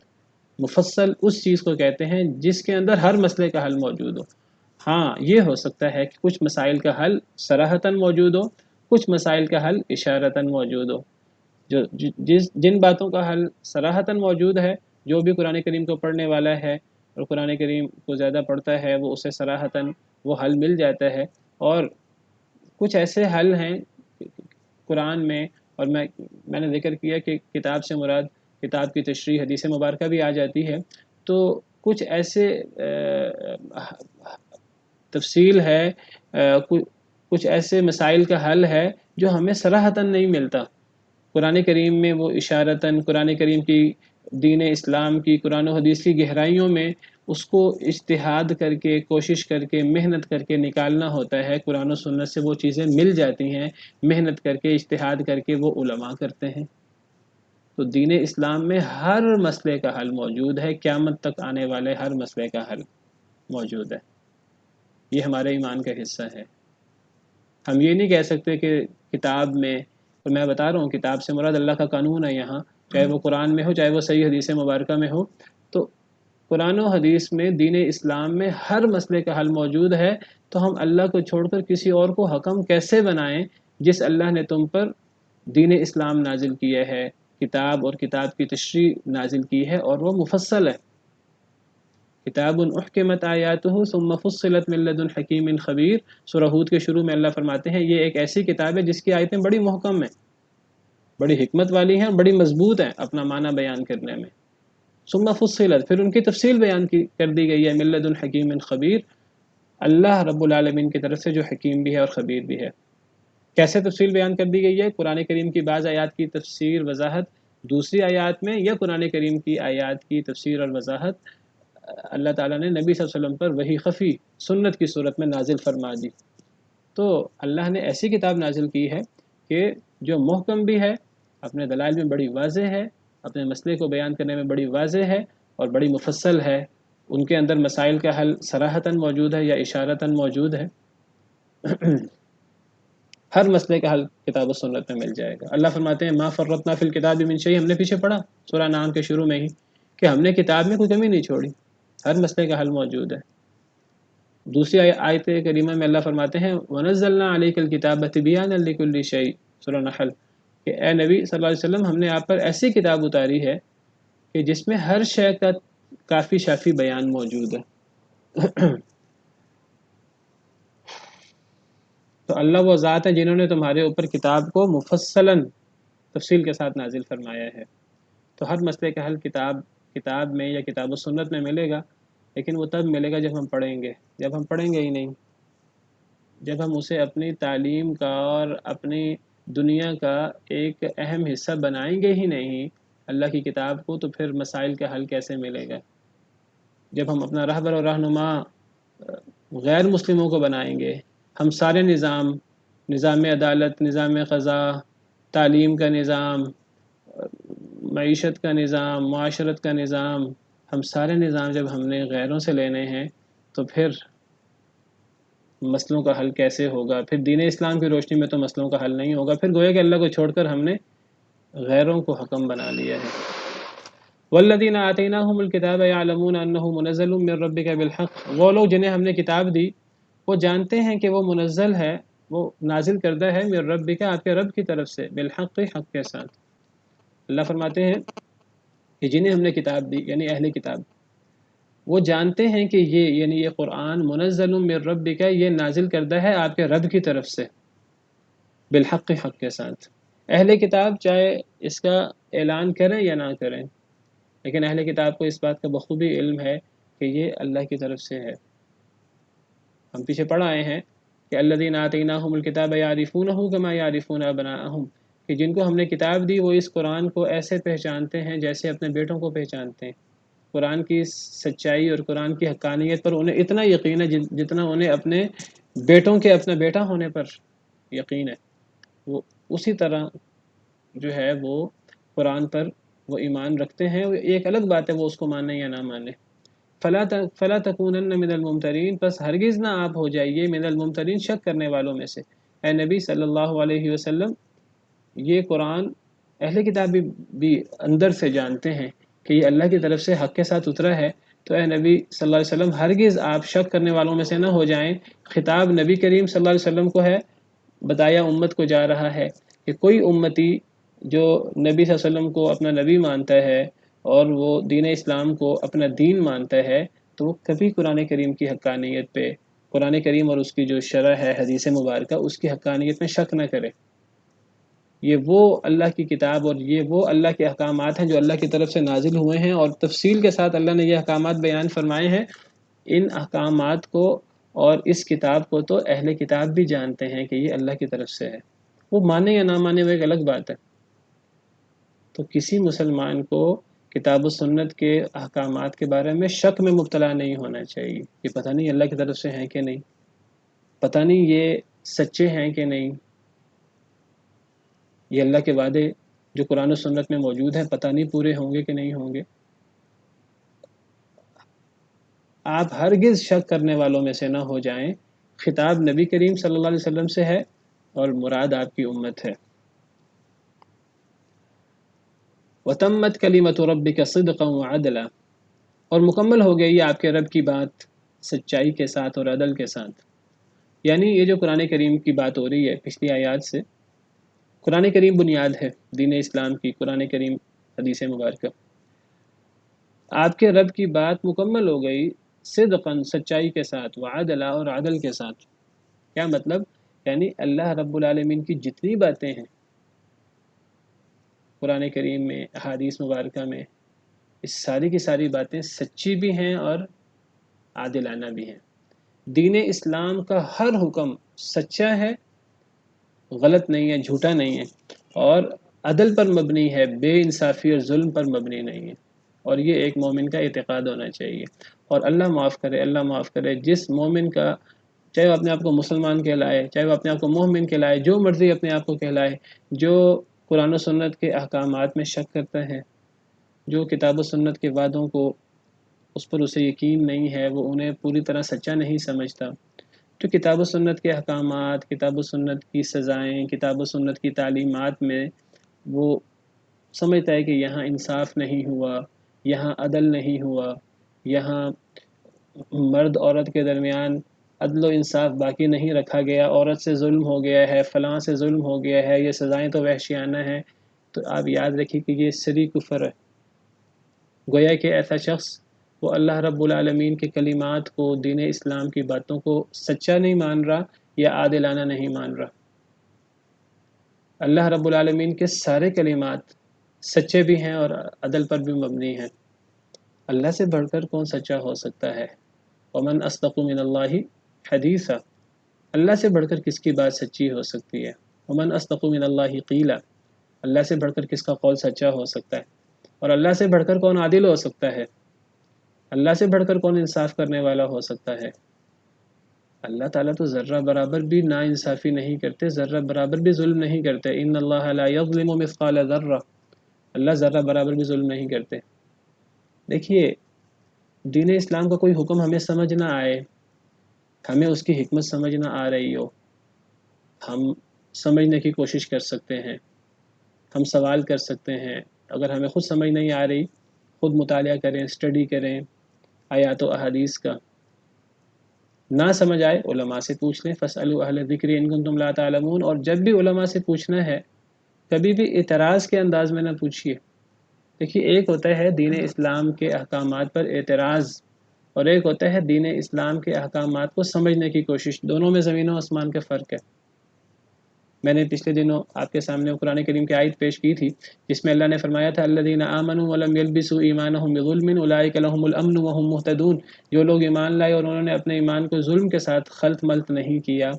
A: مفصل اس چیز کو کہتے ہیں جس کے اندر ہر مسئلے کا حل موجود ہو. ہاں یہ ہو سکتا ہے کہ کچھ مسائل کا حل صراحتاً موجود ہو، کچھ مسائل کا حل اشارتاً موجود ہو. جن باتوں کا حل صراحتاً موجود ہے، جو بھی قرآن کریم کو پڑھنے والا ہے اور قرآن کریم کو زیادہ پڑھتا ہے وہ اسے صراحتاً وہ حل مل جاتا ہے. اور کچھ ایسے حل ہیں قرآن میں، اور میں نے ذکر کیا کہ کتاب سے مراد کتاب کی تشریح حدیث مبارکہ بھی آ جاتی ہے. تو کچھ ایسے تفصیل ہے، کچھ ایسے مسائل کا حل ہے جو ہمیں صراحتاً نہیں ملتا. قرآن کریم میں وہ اشارتاً، قرآن کریم کی دین اسلام کی، قرآن و حدیث کی گہرائیوں میں اس کو اجتہاد کر کے، کوشش کر کے، محنت کر کے نکالنا ہوتا ہے۔ قرآن و سنت سے وہ چیزیں مل جاتی ہیں، محنت کر کے، اجتہاد کر کے وہ علماء کرتے ہیں۔ تو دین اسلام میں ہر مسئلے کا حل موجود ہے، قیامت تک آنے والے ہر مسئلے کا حل موجود ہے۔ یہ ہمارے ایمان کا حصہ ہے۔ ہم یہ نہیں کہہ سکتے کہ کتاب میں، تو میں بتا رہا ہوں کتاب سے مراد اللہ کا قانون ہے یہاں، چاہے وہ قرآن میں ہو، چاہے وہ صحیح حدیث مبارکہ میں ہو۔ تو قرآن و حدیث میں، دین اسلام میں ہر مسئلے کا حل موجود ہے۔ تو ہم اللہ کو چھوڑ کر کسی اور کو حکم کیسے بنائیں، جس اللہ نے تم پر دین اسلام نازل کیا ہے، کتاب اور کتاب کی تشریح نازل کی ہے، اور وہ مفصل ہے۔ کتاب احکمت آیاتہ ثم فصلت من لدن حکیم خبیر، سورہ ہود کے شروع میں اللہ فرماتے ہیں یہ ایک ایسی کتاب ہے جس کی آیتیں بڑی محکم ہیں، بڑی حکمت والی ہیں، بڑی مضبوط ہیں اپنا معنی بیان کرنے میں۔ ثم فصلت، پھر ان کی تفصیل بیان کر دی گئی ہے، من لدن حکیم خبیر، اللہ رب العالمین کی طرف سے جو حکیم بھی ہے اور خبیر بھی ہے۔ کیسے تفصیل بیان کر دی گئی ہے؟ قرآن کریم کی بعض آیات کی تفسیر وضاحت دوسری آیات میں، یا قرآن کریم کی آیات کی تفسیر اور وضاحت اللہ تعالیٰ نے نبی صلی اللہ علیہ وسلم پر وحی خفی سنت کی صورت میں نازل فرما دی۔ تو اللہ نے ایسی کتاب نازل کی ہے کہ جو محکم بھی ہے، اپنے دلائل میں بڑی واضح ہے، اپنے مسئلے کو بیان کرنے میں بڑی واضح ہے اور بڑی مفصل ہے۔ ان کے اندر مسائل کا حل صراحتاً موجود ہے یا اشارتاً موجود ہے۔ ہر مسئلے کا حل کتاب و سنت میں مل جائے گا۔ اللہ فرماتے ہیں ما فرطنا فی الکتاب من شیء، ہم نے پیچھے پڑھا سورہ نام کے شروع میں ہی کہ ہم نے کتاب میں کوئی کمی نہیں چھوڑی، ہر مسئلے کا حل موجود ہے۔ دوسری آیت کریمہ میں اللہ فرماتے ہیں وَنَزَّلْنَا عَلَيْكَ الْكِتَابَ تِبْيَانًا لِكُلِّ شَيْءٍ، سورہ نحل، کہ اے نبی صلی اللہ علیہ وسلم ہم نے آپ پر ایسی کتاب اتاری ہے کہ جس میں ہر شے کا کافی شافی بیان موجود ہے۔ تو اللہ وہ ذات ہے جنہوں نے تمہارے اوپر کتاب کو مفصلاً تفصیل کے ساتھ نازل فرمایا ہے۔ تو ہر مسئلے کا حل کتاب میں یا کتاب و سنت میں ملے گا، لیکن وہ تب ملے گا جب ہم پڑھیں گے۔ جب ہم پڑھیں گے ہی نہیں، جب ہم اسے اپنی تعلیم کا اور اپنی دنیا کا ایک اہم حصہ بنائیں گے ہی نہیں اللہ کی کتاب کو، تو پھر مسائل کا حل کیسے ملے گا؟ جب ہم اپنا رہبر اور رہنما غیر مسلموں کو بنائیں گے، ہم سارے نظام عدالت، نظام قضاء، تعلیم کا نظام، معیشت کا نظام، معاشرت کا نظام، ہم سارے نظام جب ہم نے غیروں سے لینے ہیں تو پھر مسئلوں کا حل کیسے ہوگا؟ پھر دین اسلام کی روشنی میں تو مسئلوں کا حل نہیں ہوگا، پھر گویا کہ اللہ کو چھوڑ کر ہم نے غیروں کو حکم بنا لیا ہے۔ والذین آتیناہم الکتاب یعلمون انہ منزل من ربک بالحق، وہ لوگ جنہیں ہم نے کتاب دی وہ جانتے ہیں کہ وہ منزل ہے، وہ نازل کردہ ہے من ربک، آپ کے رب کی طرف سے، بالحق، حق کے ساتھ۔ اللہ فرماتے ہیں کہ جنہیں ہم نے کتاب دی یعنی اہل کتاب، وہ جانتے ہیں کہ یعنی یہ قرآن منزل من ربک، یہ نازل کردہ ہے آپ کے رب کی طرف سے، بالحق، حق کے ساتھ۔ اہل کتاب چاہے اس کا اعلان کریں یا نہ کریں، لیکن اہل کتاب کو اس بات کا بخوبی علم ہے کہ یہ اللہ کی طرف سے ہے۔ ہم پیچھے پڑھ آئے ہیں کہ الذین آتیناہم الکتاب یعرفونہ کما یعرفون ابناءہم، کہ جن کو ہم نے کتاب دی وہ اس قرآن کو ایسے پہچانتے ہیں جیسے اپنے بیٹوں کو پہچانتے ہیں۔ قرآن کی سچائی اور قرآن کی حقانیت پر انہیں اتنا یقین ہے جتنا انہیں اپنے بیٹوں کے اپنا بیٹا ہونے پر یقین ہے۔ وہ اسی طرح جو ہے وہ قرآن پر وہ ایمان رکھتے ہیں۔ ایک الگ بات ہے وہ اس کو مانے یا نہ مانے۔ فلا تکونن من الممترین، پس ہرگز نہ آپ ہو جائیے من الممترین، شک کرنے والوں میں سے۔ اے نبی صلی اللہ علیہ وسلم، یہ قرآن اہل کتاب بھی اندر سے جانتے ہیں کہ یہ اللہ کی طرف سے حق کے ساتھ اترا ہے، تو اے نبی صلی اللہ علیہ وسلم ہرگز آپ شک کرنے والوں میں سے نہ ہو جائیں۔ خطاب نبی کریم صلی اللہ علیہ وسلم کو ہے، بتایا امت کو جا رہا ہے کہ کوئی امتی جو نبی صلی اللہ علیہ وسلم کو اپنا نبی مانتا ہے اور وہ دین اسلام کو اپنا دین مانتا ہے، تو وہ کبھی قرآن کریم کی حقانیت پہ، قرآن کریم اور اس کی جو شرح ہے حدیث مبارکہ، اس کی حقانیت میں شک نہ کرے۔ یہ وہ اللہ کی کتاب اور یہ وہ اللہ کے احکامات ہیں جو اللہ کی طرف سے نازل ہوئے ہیں، اور تفصیل کے ساتھ اللہ نے یہ احکامات بیان فرمائے ہیں۔ ان احکامات کو اور اس کتاب کو تو اہل کتاب بھی جانتے ہیں کہ یہ اللہ کی طرف سے ہے، وہ مانے یا نہ مانے وہ ایک الگ بات ہے۔ تو کسی مسلمان کو کتاب و سنت کے احکامات کے بارے میں شک میں مبتلا نہیں ہونا چاہیے کہ پتہ نہیں اللہ کی طرف سے ہیں کہ نہیں، پتہ نہیں یہ سچے ہیں کہ نہیں، یہ اللہ کے وعدے جو قرآن و سنت میں موجود ہیں پتہ نہیں پورے ہوں گے کہ نہیں ہوں گے۔ آپ ہرگز شک کرنے والوں میں سے نہ ہو جائیں۔ خطاب نبی کریم صلی اللہ علیہ وسلم سے ہے اور مراد آپ کی امت ہے۔ وَتَمَّتْ كَلِمَةُ رَبِّكَ صِدْقًا وَعَدْلًا، اور مکمل ہو گئی آپ کے رب کی بات سچائی کے ساتھ اور عدل کے ساتھ۔ یعنی یہ جو قرآن کریم کی بات ہو رہی ہے پچھلی آیات سے، قرآن کریم بنیاد ہے دین اسلام کی، قرآن کریم حدیث مبارکہ۔ آپ کے رب کی بات مکمل ہو گئی صدقاً سچائی کے ساتھ، وعدلا اور عدل کے ساتھ۔ کیا مطلب؟ یعنی اللہ رب العالمین کی جتنی باتیں ہیں قرآن کریم میں، احادیث مبارکہ میں، اس ساری کی ساری باتیں سچی بھی ہیں اور عادلانہ بھی ہیں۔ دین اسلام کا ہر حکم سچا ہے، غلط نہیں ہے، جھوٹا نہیں ہے، اور عدل پر مبنی ہے، بے انصافی اور ظلم پر مبنی نہیں ہے، اور یہ ایک مومن کا اعتقاد ہونا چاہیے۔ اور اللہ معاف کرے، اللہ معاف کرے، جس مومن کا، چاہے وہ اپنے آپ کو مسلمان کہلائے، چاہے وہ اپنے آپ کو مومن کہلائے، جو مرضی اپنے آپ کو کہلائے، جو قرآن و سنت کے احکامات میں شک کرتا ہے، جو کتاب و سنت کے وعدوں کو اس پر اسے یقین نہیں ہے، وہ انہیں پوری طرح سچا نہیں سمجھتا، جو کتاب و سنت کے احکامات، کتاب و سنت کی سزائیں، کتاب و سنت کی تعلیمات میں وہ سمجھتا ہے کہ یہاں انصاف نہیں ہوا، یہاں عدل نہیں ہوا، یہاں مرد عورت کے درمیان عدل و انصاف باقی نہیں رکھا گیا، عورت سے ظلم ہو گیا ہے، فلاں سے ظلم ہو گیا ہے، یہ سزائیں تو وحشیانہ ہیں، تو آپ یاد رکھیے کہ یہ سری کفر ہے۔ گویا کہ ایسا شخص وہ اللہ رب العالمین کے کلمات کو، دین اسلام کی باتوں کو سچا نہیں مان رہا یا عادلانہ نہیں مان رہا۔ اللہ رب العالمین کے سارے کلمات سچے بھی ہیں اور عدل پر بھی مبنی ہیں۔ اللہ سے بڑھ کر کون سچا ہو سکتا ہے؟ ومن اصدق من اللہ حدیثا، اللہ سے بڑھ کر کس کی بات سچی ہو سکتی ہے؟ ومن اصدق من اللہ قیلا، اللہ سے بڑھ کر کس کا قول سچا ہو سکتا ہے؟ اور اللہ سے بڑھ کر کون عادل ہو سکتا ہے؟ اللہ سے بڑھ کر کون انصاف کرنے والا ہو سکتا ہے؟ اللہ تعالیٰ تو ذرہ برابر بھی نا انصافی نہیں کرتے، ذرہ برابر بھی ظلم نہیں کرتے۔ ان اللہ لا یظلم مثقال ذرہ، اللہ ذرہ برابر بھی ظلم نہیں کرتے۔ دیکھیے، دین اسلام کا کوئی حکم ہمیں سمجھ نہ آئے، ہمیں اس کی حکمت سمجھ نہ آ رہی ہو، ہم سمجھنے کی کوشش کر سکتے ہیں، ہم سوال کر سکتے ہیں۔ اگر ہمیں خود سمجھ نہیں آ رہی، خود مطالعہ کریں، اسٹڈی کریں آیات و احادیث کا۔ نہ سمجھ آئے علماء سے پوچھ لیں، فاسألوا اہل الذکر ان کنتم لا تعلمون، اور جب بھی علماء سے پوچھنا ہے کبھی بھی اعتراض کے انداز میں نہ پوچھیے۔ دیکھیے، ایک ہوتا ہے دین اسلام کے احکامات پر اعتراض، اور ایک ہوتا ہے دین اسلام کے احکامات کو سمجھنے کی کوشش، دونوں میں زمین و آسمان کا فرق ہے۔ میں نے پچھلے دنوں آپ کے سامنے قرآن کریم کی آیت پیش کی تھی جس میں اللہ نے فرمایا تھا الذین آمنوا ولم یلبسوا ایمانہم بظلم اولئک لہم الامن وہم مہتدون، جو لوگ ایمان لائے اور انہوں نے اپنے ایمان کو ظلم کے ساتھ خلط ملط نہیں کیا،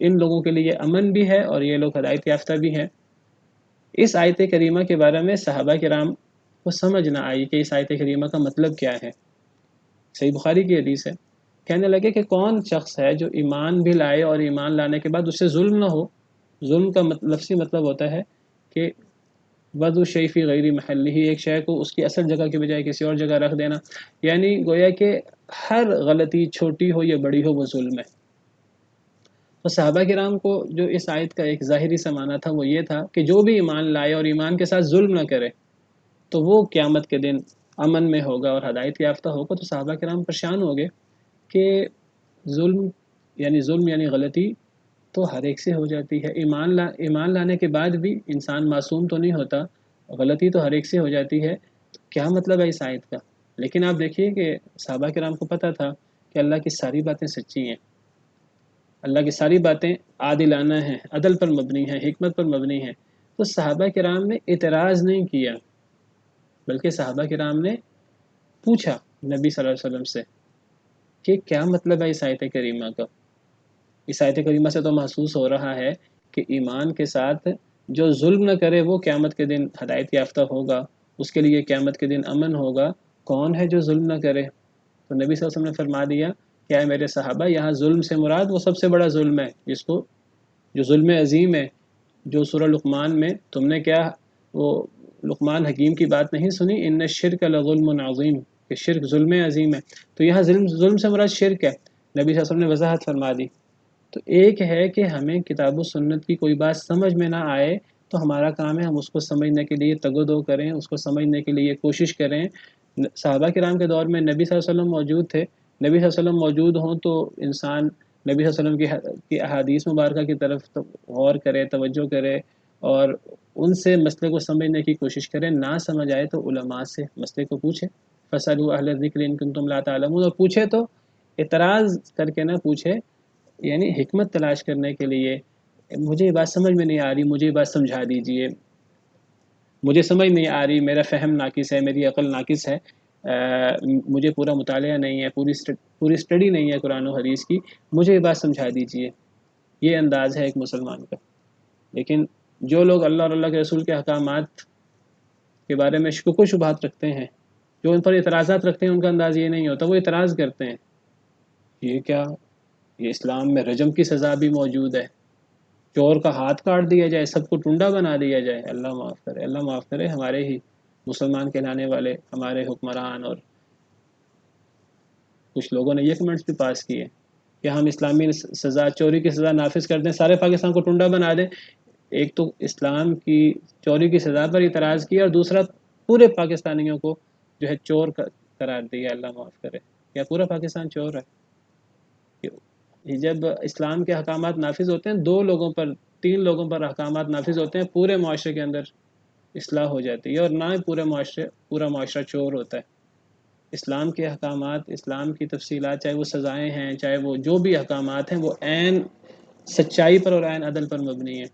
A: ان لوگوں کے لیے امن بھی ہے اور یہ لوگ ہدایت یافتہ بھی ہیں۔ اس آیت کریمہ کے بارے میں صحابہ کرام کو سمجھ نہ آئی کہ اس آیت کریمہ کا مطلب کیا ہے۔ صحیح بخاری کی حدیث ہے، کہنے لگے کہ کون شخص ہے جو ایمان بھی لائے اور ایمان لانے کے بعد اس سے ظلم نہ ہو۔ ظلم کا لفظی مطلب ہوتا ہے کہ وضع شیء فی غیر محلہ، ایک شے کو اس کی اصل جگہ کے بجائے کسی اور جگہ رکھ دینا، یعنی گویا کہ ہر غلطی چھوٹی ہو یا بڑی ہو وہ ظلم ہے۔ تو صحابہ کرام کو جو اس آیت کا ایک ظاہری سا معنی تھا وہ یہ تھا کہ جو بھی ایمان لائے اور ایمان کے ساتھ ظلم نہ کرے تو وہ قیامت کے دن امن میں ہوگا اور ہدایت یافتہ ہوگا۔ تو صحابہ کرام پریشان ہو گئے کہ ظلم یعنی غلطی تو ہر ایک سے ہو جاتی ہے، ایمان لانے کے بعد بھی انسان معصوم تو نہیں ہوتا، غلطی تو ہر ایک سے ہو جاتی ہے، کیا مطلب ہے اس آیت کا؟ لیکن آپ دیکھیے کہ صحابہ کرام کو پتہ تھا کہ اللہ کی ساری باتیں سچی ہیں، اللہ کی ساری باتیں عادلانہ ہیں، عدل پر مبنی ہیں، حکمت پر مبنی ہیں، تو صحابہ کرام نے اعتراض نہیں کیا بلکہ صحابہ کرام نے پوچھا نبی صلی اللہ علیہ وسلم سے کہ کیا مطلب ہے اس آیت کریمہ کا؟ اس آیت کریمہ سے تو محسوس ہو رہا ہے کہ ایمان کے ساتھ جو ظلم نہ کرے وہ قیامت کے دن ہدایت یافتہ ہوگا، اس کے لیے قیامت کے دن امن ہوگا. کون ہے جو ظلم نہ کرے؟ تو نبی صلی اللہ علیہ وسلم نے فرما دیا کہ اے میرے صحابہ، یہاں ظلم سے مراد وہ سب سے بڑا ظلم ہے جس کو، جو ظلم عظیم ہے، جو سورہ لقمان میں تم نے کیا وہ لقمان حکیم کی بات نہیں سنی، ان الشرک لظلم عظیم، کہ شرک ظلم عظیم ہے. تو یہاں ظلم سے مراد شرک ہے، نبی صلی اللہ علیہ وسلم نے وضاحت فرما دی. تو ایک ہے کہ ہمیں کتاب و سنت کی کوئی بات سمجھ میں نہ آئے تو ہمارا کام ہے ہم اس کو سمجھنے کے لیے تگ و دو کریں، اس کو سمجھنے کے لیے کوشش کریں. صحابہ کرام کے دور میں نبی صلی اللہ علیہ وسلم موجود تھے، نبی صلی اللہ علیہ وسلم موجود ہوں تو انسان نبی صلی اللہ علیہ وسلم کی احادیث مبارکہ کی طرف غور کرے، توجہ کرے اور ان سے مسئلے کو سمجھنے کی کوشش کرے. نہ سمجھ آئے تو علماء سے مسئلے کو پوچھے، فَاسْأَلُوا أَهْلَ الذِّكْرِ إِن كُنتُمْ لَا تَعْلَمُونَ. اور پوچھے تو اعتراض کر کے نہ پوچھے، یعنی حکمت تلاش کرنے کے لیے. مجھے یہ بات سمجھ میں نہیں آ رہی، مجھے یہ بات سمجھا دیجئے، مجھے سمجھ نہیں آ رہی، میرا فہم ناقص ہے، میری عقل ناقص ہے، مجھے پورا مطالعہ نہیں ہے، پوری اسٹڈی نہیں ہے قرآن و حدیث کی، مجھے یہ بات سمجھا دیجئے. یہ انداز ہے ایک مسلمان کا. لیکن جو لوگ اللہ اور اللہ کے رسول کے احکامات کے بارے میں شکوک و شبہات رکھتے ہیں، جو ان پر اعتراضات رکھتے ہیں، ان کا انداز یہ نہیں ہوتا. وہ اعتراض کرتے ہیں یہ کیا، یہ اسلام میں رجم کی سزا بھی موجود ہے، چور کا ہاتھ کاٹ دیا جائے، سب کو ٹنڈا بنا دیا جائے. اللہ معاف کرے، اللہ معاف کرے. ہمارے ہی مسلمان کہلانے والے ہمارے حکمران اور کچھ لوگوں نے یہ کمنٹس بھی پاس کیے کہ ہم اسلامی سزا، چوری کی سزا نافذ کر دیں، سارے پاکستان کو ٹنڈا بنا دیں. ایک تو اسلام کی چوری کی سزا پر اعتراض کیا اور دوسرا پورے پاکستانیوں کو جو ہے چور قرار دیا. اللہ معاف کرے. کیا پورا پاکستان چور ہے؟ جب اسلام کے احکامات نافذ ہوتے ہیں، 2 لوگوں پر 3 لوگوں پر احکامات نافذ ہوتے ہیں، پورے معاشرے کے اندر اصلاح ہو جاتی ہے اور نہ ہی پورا معاشرہ چور ہوتا ہے. اسلام کے احکامات، اسلام کی تفصیلات، چاہے وہ سزائیں ہیں، چاہے وہ جو بھی احکامات ہیں، وہ عین سچائی پر اور عین عدل پر مبنی ہے.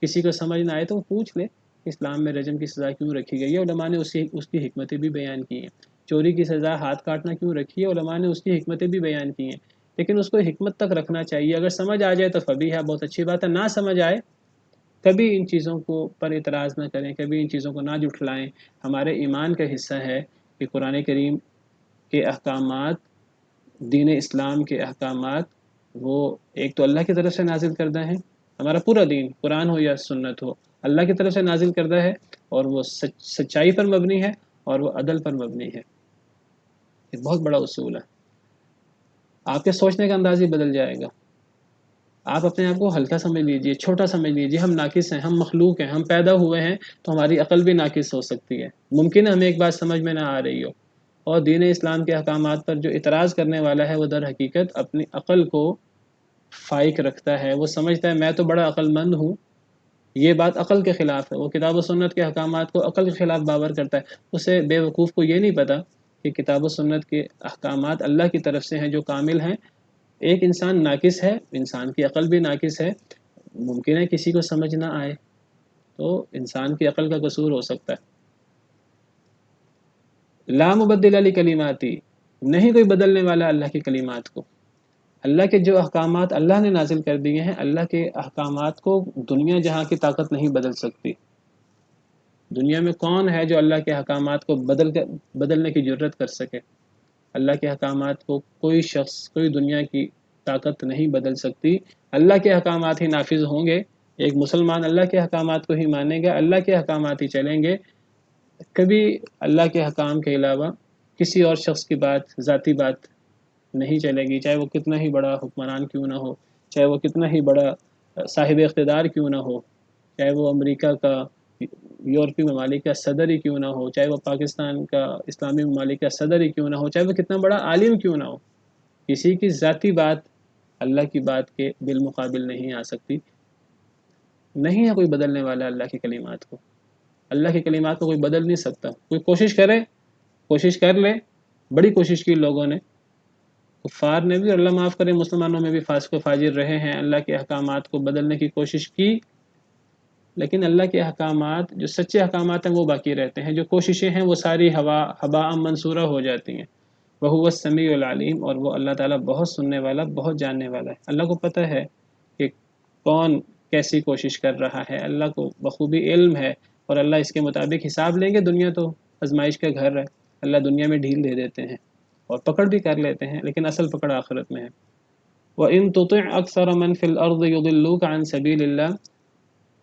A: کسی کو سمجھ نہ آئے تو وہ پوچھ لے اسلام میں رجم کی سزا کیوں رکھی گئی ہے. علماء نے اس کی حکمتیں بھی بیان کی ہیں. چوری کی سزا ہاتھ کاٹنا کیوں رکھی ہے، علماء نے اس کی حکمتیں بھی بیان کی ہیں. لیکن اس کو حکمت تک رکھنا چاہیے. اگر سمجھ آ جائے تو فبی ہے، بہت اچھی بات ہے. نہ سمجھ آئے کبھی ان چیزوں کو پر اعتراض نہ کریں، کبھی ان چیزوں کو نہ جھٹلائیں. ہمارے ایمان کا حصہ ہے کہ قرآن کریم کے احکامات، دین اسلام کے احکامات، وہ ایک تو اللہ کی طرف سے نازل کردہ ہیں. ہمارا پورا دین، قرآن ہو یا سنت ہو، اللہ کی طرف سے نازل کردہ ہے اور وہ سچائی پر مبنی ہے اور وہ عدل پر مبنی ہے. ایک بہت بڑا اصول ہے. آپ کے سوچنے کا انداز ہی بدل جائے گا. آپ اپنے آپ کو ہلکا سمجھ لیجئے، چھوٹا سمجھ لیجئے. ہم ناقص ہیں، ہم مخلوق ہیں، ہم پیدا ہوئے ہیں تو ہماری عقل بھی ناقص ہو سکتی ہے. ممکن ہے ہمیں ایک بات سمجھ میں نہ آ رہی ہو، اور دین اسلام کے احکامات پر جو اعتراض کرنے والا ہے وہ در حقیقت اپنی عقل کو فائق رکھتا ہے. وہ سمجھتا ہے میں تو بڑا عقل مند ہوں. یہ بات عقل کے خلاف ہے. وہ کتاب و سنت کے احکامات کو عقل کے خلاف باور کرتا ہے. اسے بے وقوف کو یہ نہیں پتا کہ کتاب و سنت کے احکامات اللہ کی طرف سے ہیں جو کامل ہیں. ایک انسان ناقص ہے، انسان کی عقل بھی ناقص ہے. ممکن ہے کسی کو سمجھ نہ آئے تو انسان کی عقل کا قصور ہو سکتا ہے. لا مبدل لکلماتی، نہیں کوئی بدلنے والا اللہ کی کلمات کو. اللہ کے جو احکامات اللہ نے نازل کر دیے ہیں، اللہ کے احکامات کو دنیا جہاں کی طاقت نہیں بدل سکتی. دنیا میں کون ہے جو اللہ کے احکامات کو بدلنے کی جرت کر سکے؟ اللہ کے احکامات کو کوئی شخص، کوئی دنیا کی طاقت نہیں بدل سکتی. اللہ کے احکامات ہی نافذ ہوں گے. ایک مسلمان اللہ کے احکامات کو ہی مانے گا، اللہ کے احکامات ہی چلیں گے. کبھی اللہ کے حکام کے علاوہ کسی اور شخص کی بات، ذاتی بات نہیں چلے گی، چاہے وہ کتنا ہی بڑا حکمران کیوں نہ ہو، چاہے وہ کتنا ہی بڑا صاحب اقتدار کیوں نہ ہو، چاہے وہ امریکہ کا، یورپی ممالک کا صدر ہی کیوں نہ ہو، چاہے وہ پاکستان کا، اسلامی ممالک کا صدر ہی کیوں نہ ہو، چاہے وہ کتنا بڑا عالم کیوں نہ ہو. کسی کی ذاتی بات اللہ کی بات کے بالمقابل نہیں آ سکتی. نہیں ہے کوئی بدلنے والا اللہ کی کلمات کو. اللہ کی کلمات کو کوئی بدل نہیں سکتا. کوئی کوشش کرے، کوشش کر لے. بڑی کوشش کی لوگوں نے، کفار نے بھی، اور اللہ معاف کرے مسلمانوں میں بھی فاسق و فاجر رہے ہیں، اللہ کے احکامات کو بدلنے کی کوشش کی. لیکن اللہ کے احکامات، جو سچے احکامات ہیں وہ باقی رہتے ہیں. جو کوششیں ہیں وہ ساری ہباء منصورہ ہو جاتی ہیں. وَهُوَ السَّمِيعُ الْعَلِيمُ، اور وہ اللہ تعالیٰ بہت سننے والا، بہت جاننے والا ہے. اللہ کو پتہ ہے کہ کون کیسی کوشش کر رہا ہے. اللہ کو بخوبی علم ہے اور اللہ اس کے مطابق حساب لیں گے. دنیا تو آزمائش کا گھر ہے، اللہ دنیا میں ڈھیل دے دیتے ہیں اور پکڑ بھی کر لیتے ہیں، لیکن اصل پکڑ آخرت میں ہے. وَإِن تُطِعْ أَكْثَرَ مَنْ فِي الْأَرْضِ يُضِلُّوكَ عَنْ سَبِيلِ اللَّهِ،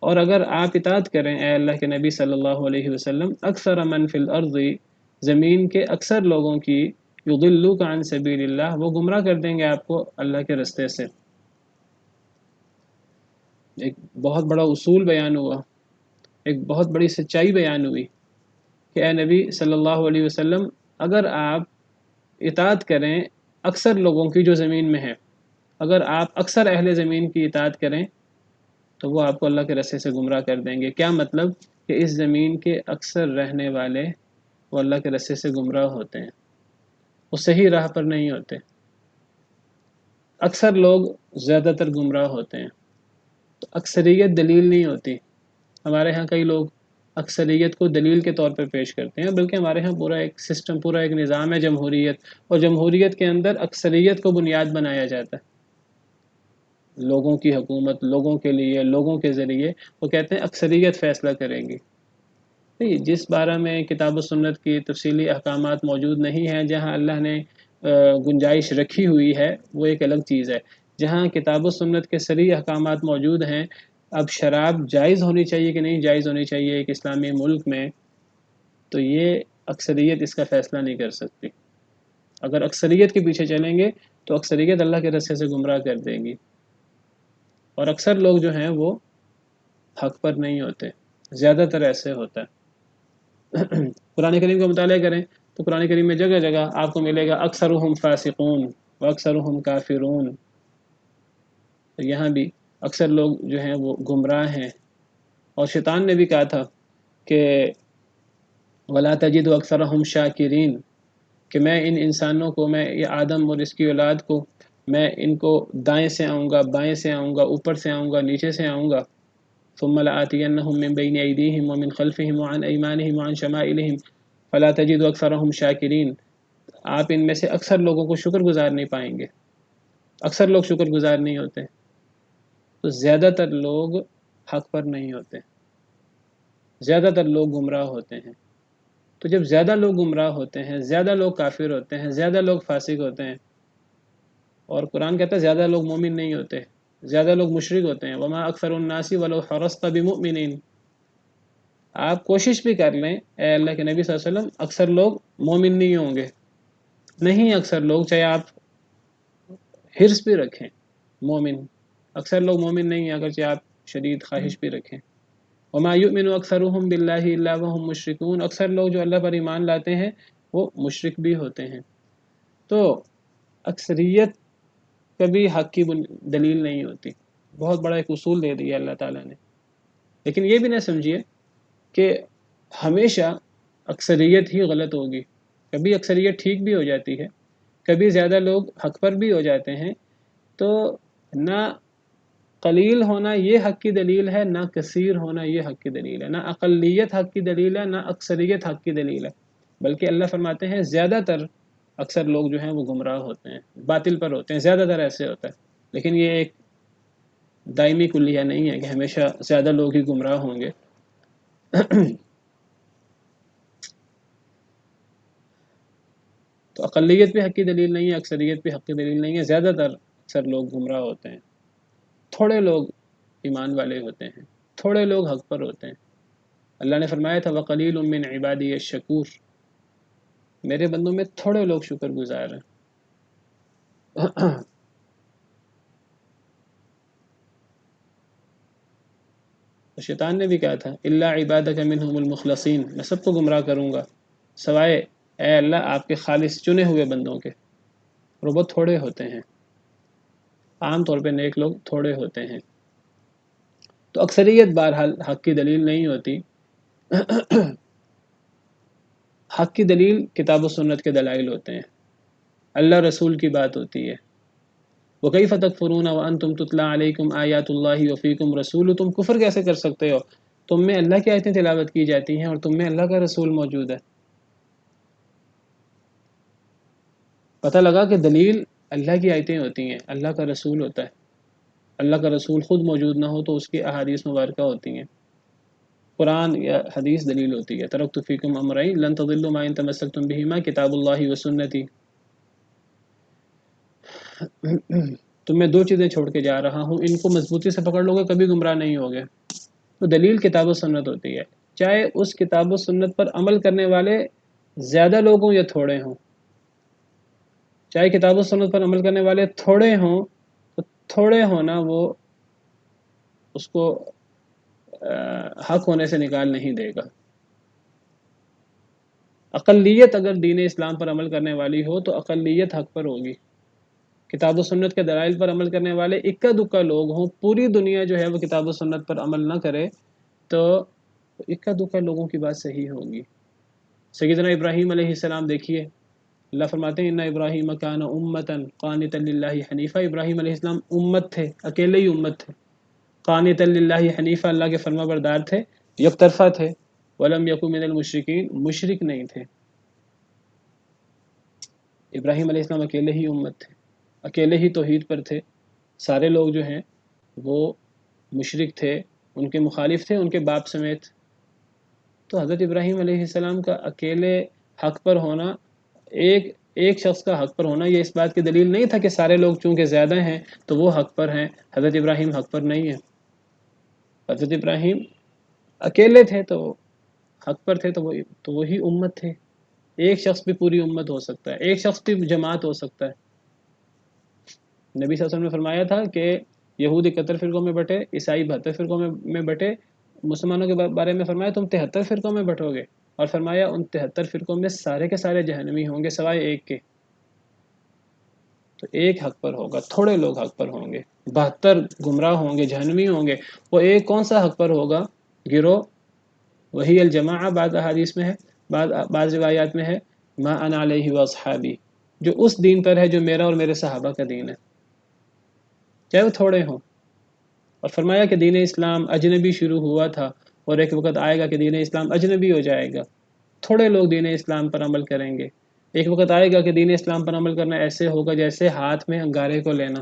A: اور اگر آپ اطاعت کریں اے اللہ کے نبی صلی اللہ علیہ وسلم، اکثر من فی الارض، زمین کے اکثر لوگوں کی، یضلوک عن سبیل اللہ، وہ گمراہ کر دیں گے آپ کو اللہ کے رستے سے. ایک بہت بڑا اصول بیان ہوا، ایک بہت بڑی سچائی بیان ہوئی کہ اے نبی صلی اللہ علیہ وسلم، اگر آپ اطاعت کریں اکثر لوگوں کی جو زمین میں ہیں، اگر آپ اکثر اہل زمین کی اطاعت کریں تو وہ آپ کو اللہ کے رستے سے گمراہ کر دیں گے. کیا مطلب؟ کہ اس زمین کے اکثر رہنے والے وہ اللہ کے رستے سے گمراہ ہوتے ہیں، وہ صحیح راہ پر نہیں ہوتے. اکثر لوگ زیادہ تر گمراہ ہوتے ہیں. تو اکثریت دلیل نہیں ہوتی. ہمارے ہاں کئی لوگ اکثریت کو دلیل کے طور پر پیش کرتے ہیں، بلکہ ہمارے ہاں پورا ایک سسٹم، پورا ایک نظام ہے جمہوریت، اور جمہوریت کے اندر اکثریت کو بنیاد بنایا جاتا ہے. لوگوں کی حکومت، لوگوں کے لیے، لوگوں کے ذریعے. وہ کہتے ہیں اکثریت فیصلہ کریں گی. نہیں، جس بارے میں کتاب و سنت کی تفصیلی احکامات موجود نہیں ہیں، جہاں اللہ نے گنجائش رکھی ہوئی ہے، وہ ایک الگ چیز ہے. جہاں کتاب و سنت کے صریح احکامات موجود ہیں، اب شراب جائز ہونی چاہیے کہ نہیں جائز ہونی چاہیے ایک اسلامی ملک میں، تو یہ اکثریت اس کا فیصلہ نہیں کر سکتی. اگر اکثریت کے پیچھے چلیں گے تو اکثریت اللہ کے رستے سے گمراہ کر دیں گی، اور اکثر لوگ جو ہیں وہ حق پر نہیں ہوتے. زیادہ تر ایسے ہوتا ہے. قرآن کریم کا مطالعہ کریں تو قرآن کریم میں جگہ جگہ آپ کو ملے گا اکثرهم فاسقون واکثرهم کافرون. تو یہاں بھی اکثر لوگ جو ہیں وہ گمراہ ہیں. اور شیطان نے بھی کہا تھا کہ ولا تجد اکثرهم شاکرین، کہ میں ان انسانوں کو، میں یہ آدم اور اس کی اولاد کو، میں ان کو دائیں سے آؤں گا، بائیں سے آؤں گا، اوپر سے آؤں گا، نیچے سے آؤں گا. ثم لآتینہم من بین ایدیہم ومن خلفہم وعن ایمانہم وعن شمائلہم فلا تجد اکثرہم شاکرین. آپ ان میں سے اکثر لوگوں کو شکر گزار نہیں پائیں گے. اکثر لوگ شکر گزار نہیں ہوتے. تو زیادہ تر لوگ حق پر نہیں ہوتے، زیادہ تر لوگ گمراہ ہوتے ہیں. تو جب زیادہ لوگ گمراہ ہوتے ہیں، زیادہ لوگ کافر ہوتے ہیں، زیادہ لوگ فاسق ہوتے ہیں، اور قرآن کہتا ہے زیادہ لوگ مومن نہیں ہوتے، زیادہ لوگ مشرک ہوتے ہیں. وما اکثر الناس ولو حرصت بمؤمنین. آپ کوشش بھی کر لیں اے اللہ کے نبی صلی اللہ علیہ وسلم، اکثر لوگ مومن نہیں ہوں گے. نہیں اکثر لوگ، چاہے آپ حرص بھی رکھیں مومن، اکثر لوگ مومن نہیں ہیں اگرچہ آپ شدید خواہش بھی رکھیں. وما یؤمن اکثرهم باللہ الا وهم مشرکون. اکثر لوگ جو اللہ پر ایمان لاتے ہیں وہ مشرک بھی ہوتے ہیں. تو اکثریت کبھی حق کی دلیل نہیں ہوتی. بہت بڑا ایک اصول دے دیا اللہ تعالیٰ نے. لیکن یہ بھی نہ سمجھیے کہ ہمیشہ اکثریت ہی غلط ہوگی. کبھی اکثریت ٹھیک بھی ہو جاتی ہے، کبھی زیادہ لوگ حق پر بھی ہو جاتے ہیں. تو نہ قلیل ہونا یہ حق کی دلیل ہے، نہ کثیر ہونا یہ حق کی دلیل ہے، نہ اقلیت حق کی دلیل ہے، نہ اکثریت حق کی دلیل ہے. بلکہ اللہ فرماتے ہیں زیادہ تر اکثر لوگ جو ہیں وہ گمراہ ہوتے ہیں، باطل پر ہوتے ہیں. زیادہ تر ایسے ہوتا ہے. لیکن یہ ایک دائمی کلیہ نہیں ہے کہ ہمیشہ زیادہ لوگ ہی گمراہ ہوں گے. تو اقلیت بھی حق کی دلیل نہیں ہے، اکثریت بھی حق کی دلیل نہیں ہے. زیادہ تر اکثر لوگ گمراہ ہوتے ہیں. تھوڑے لوگ ایمان والے ہوتے ہیں، تھوڑے لوگ حق پر ہوتے ہیں. اللہ نے فرمایا تھا وَقَلِيلٌ مِّنْ عِبَادِيَ الشَّكُورُ. میرے بندوں میں تھوڑے لوگ شکر گزار ہیں. تو شیطان نے بھی کہا تھا الا عبادک منہم المخلصین، میں سب کو گمراہ کروں گا سوائے اے اللہ آپ کے خالص چنے ہوئے بندوں کے. اور وہ بہت تھوڑے ہوتے ہیں. عام طور پہ نیک لوگ تھوڑے ہوتے ہیں. تو اکثریت بہرحال حق کی دلیل نہیں ہوتی. حق کی دلیل کتاب و سنت کے دلائل ہوتے ہیں، اللہ رسول کی بات ہوتی ہے. وَكَيْفَ تَكْفُرُونَ وَأَنْتُمْ تُتْلَى عَلَيْكُمْ آيَاتُ اللَّهِ وَفِيكُمْ رَسُولُ. تم کفر کیسے کر سکتے ہو؟ تم میں اللہ کی آیتیں تلاوت کی جاتی ہیں اور تم میں اللہ کا رسول موجود ہے. پتہ لگا کہ دلیل اللہ کی آیتیں ہوتی ہیں، اللہ کا رسول ہوتا ہے. اللہ کا رسول خود موجود نہ ہو تو اس کی احادیث مبارکہ ہوتی ہیں. قرآن یا حدیث دلیل ہوتی ہے. ترکت فیکم امرین لن تضلوا ما ان تمسکتم بہما کتاب اللہ و سنتی. تو میں دو چیزیں چھوڑ کے جا رہا ہوں، ان کو مضبوطی سے پکڑ لو گے کبھی گمراہ نہیں ہوگے. تو دلیل کتاب و سنت ہوتی ہے، چاہے اس کتاب و سنت پر عمل کرنے والے زیادہ لوگ ہوں یا تھوڑے ہوں. چاہے کتاب و سنت پر عمل کرنے والے تھوڑے ہوں تو تھوڑے ہونا وہ اس کو حق ہونے سے نکال نہیں دے گا. اقلیت اگر دین اسلام پر عمل کرنے والی ہو تو اقلیت حق پر ہوگی. کتاب و سنت کے دلائل پر عمل کرنے والے اکا دکا لوگ ہوں، پوری دنیا جو ہے وہ کتاب و سنت پر عمل نہ کرے تو اکا دکا لوگوں کی بات صحیح ہوگی. سیدنا ابراہیم علیہ السلام دیکھیے، اللہ فرماتے ہیں ان ابراہیم کان امتا قانتا للہ حنیفہ. ابراہیم علیہ السلام امت تھے، اکیلے ہی امت تھے. قانتا للہ حنیفہ، اللہ کے فرما بردار تھے، یک طرفہ تھے. ولم یکن من المشرکین، مشرک نہیں تھے. ابراہیم علیہ السلام اکیلے ہی امت تھے، اکیلے ہی توحید پر تھے. سارے لوگ جو ہیں وہ مشرک تھے، ان کے مخالف تھے، ان کے باپ سمیت. تو حضرت ابراہیم علیہ السلام کا اکیلے حق پر ہونا، ایک شخص کا حق پر ہونا، یہ اس بات کی دلیل نہیں تھا کہ سارے لوگ چونکہ زیادہ ہیں تو وہ حق پر ہیں. حضرت ابراہیم حق پر نہیں ہے. حضرت ابراہیم اکیلے تھے تو حق پر تھے، تو وہی امت تھے. ایک شخص بھی پوری امت ہو سکتا ہے، ایک شخص بھی جماعت ہو سکتا ہے. نبی صلی اللہ علیہ وسلم نے فرمایا تھا کہ یہود 71 فرقوں میں بٹے، عیسائی 72 فرقوں میں بٹے. مسلمانوں کے بارے میں فرمایا تم 73 فرقوں میں بٹو گے، اور فرمایا ان 73 فرقوں میں سارے کے سارے جہنمی ہوں گے سوائے ایک کے. تو ایک حق پر ہوگا، تھوڑے لوگ حق پر ہوں گے، 72 گمراہ ہوں گے، جہنمی ہوں گے. وہ ایک کون سا حق پر ہوگا؟ گروہ، وہی الجماعہ. بعض احادیث میں ہے، بعض روایات میں ہے ما انا علیہ واصحابی، جو اس دین پر ہے جو میرا اور میرے صحابہ کا دین ہے، چاہے وہ تھوڑے ہوں. اور فرمایا کہ دین اسلام اجنبی شروع ہوا تھا اور ایک وقت آئے گا کہ دین اسلام اجنبی ہو جائے گا. تھوڑے لوگ دین اسلام پر عمل کریں گے. ایک وقت آئے گا کہ دین اسلام پر عمل کرنا ایسے ہوگا جیسے ہاتھ میں انگارے کو لینا.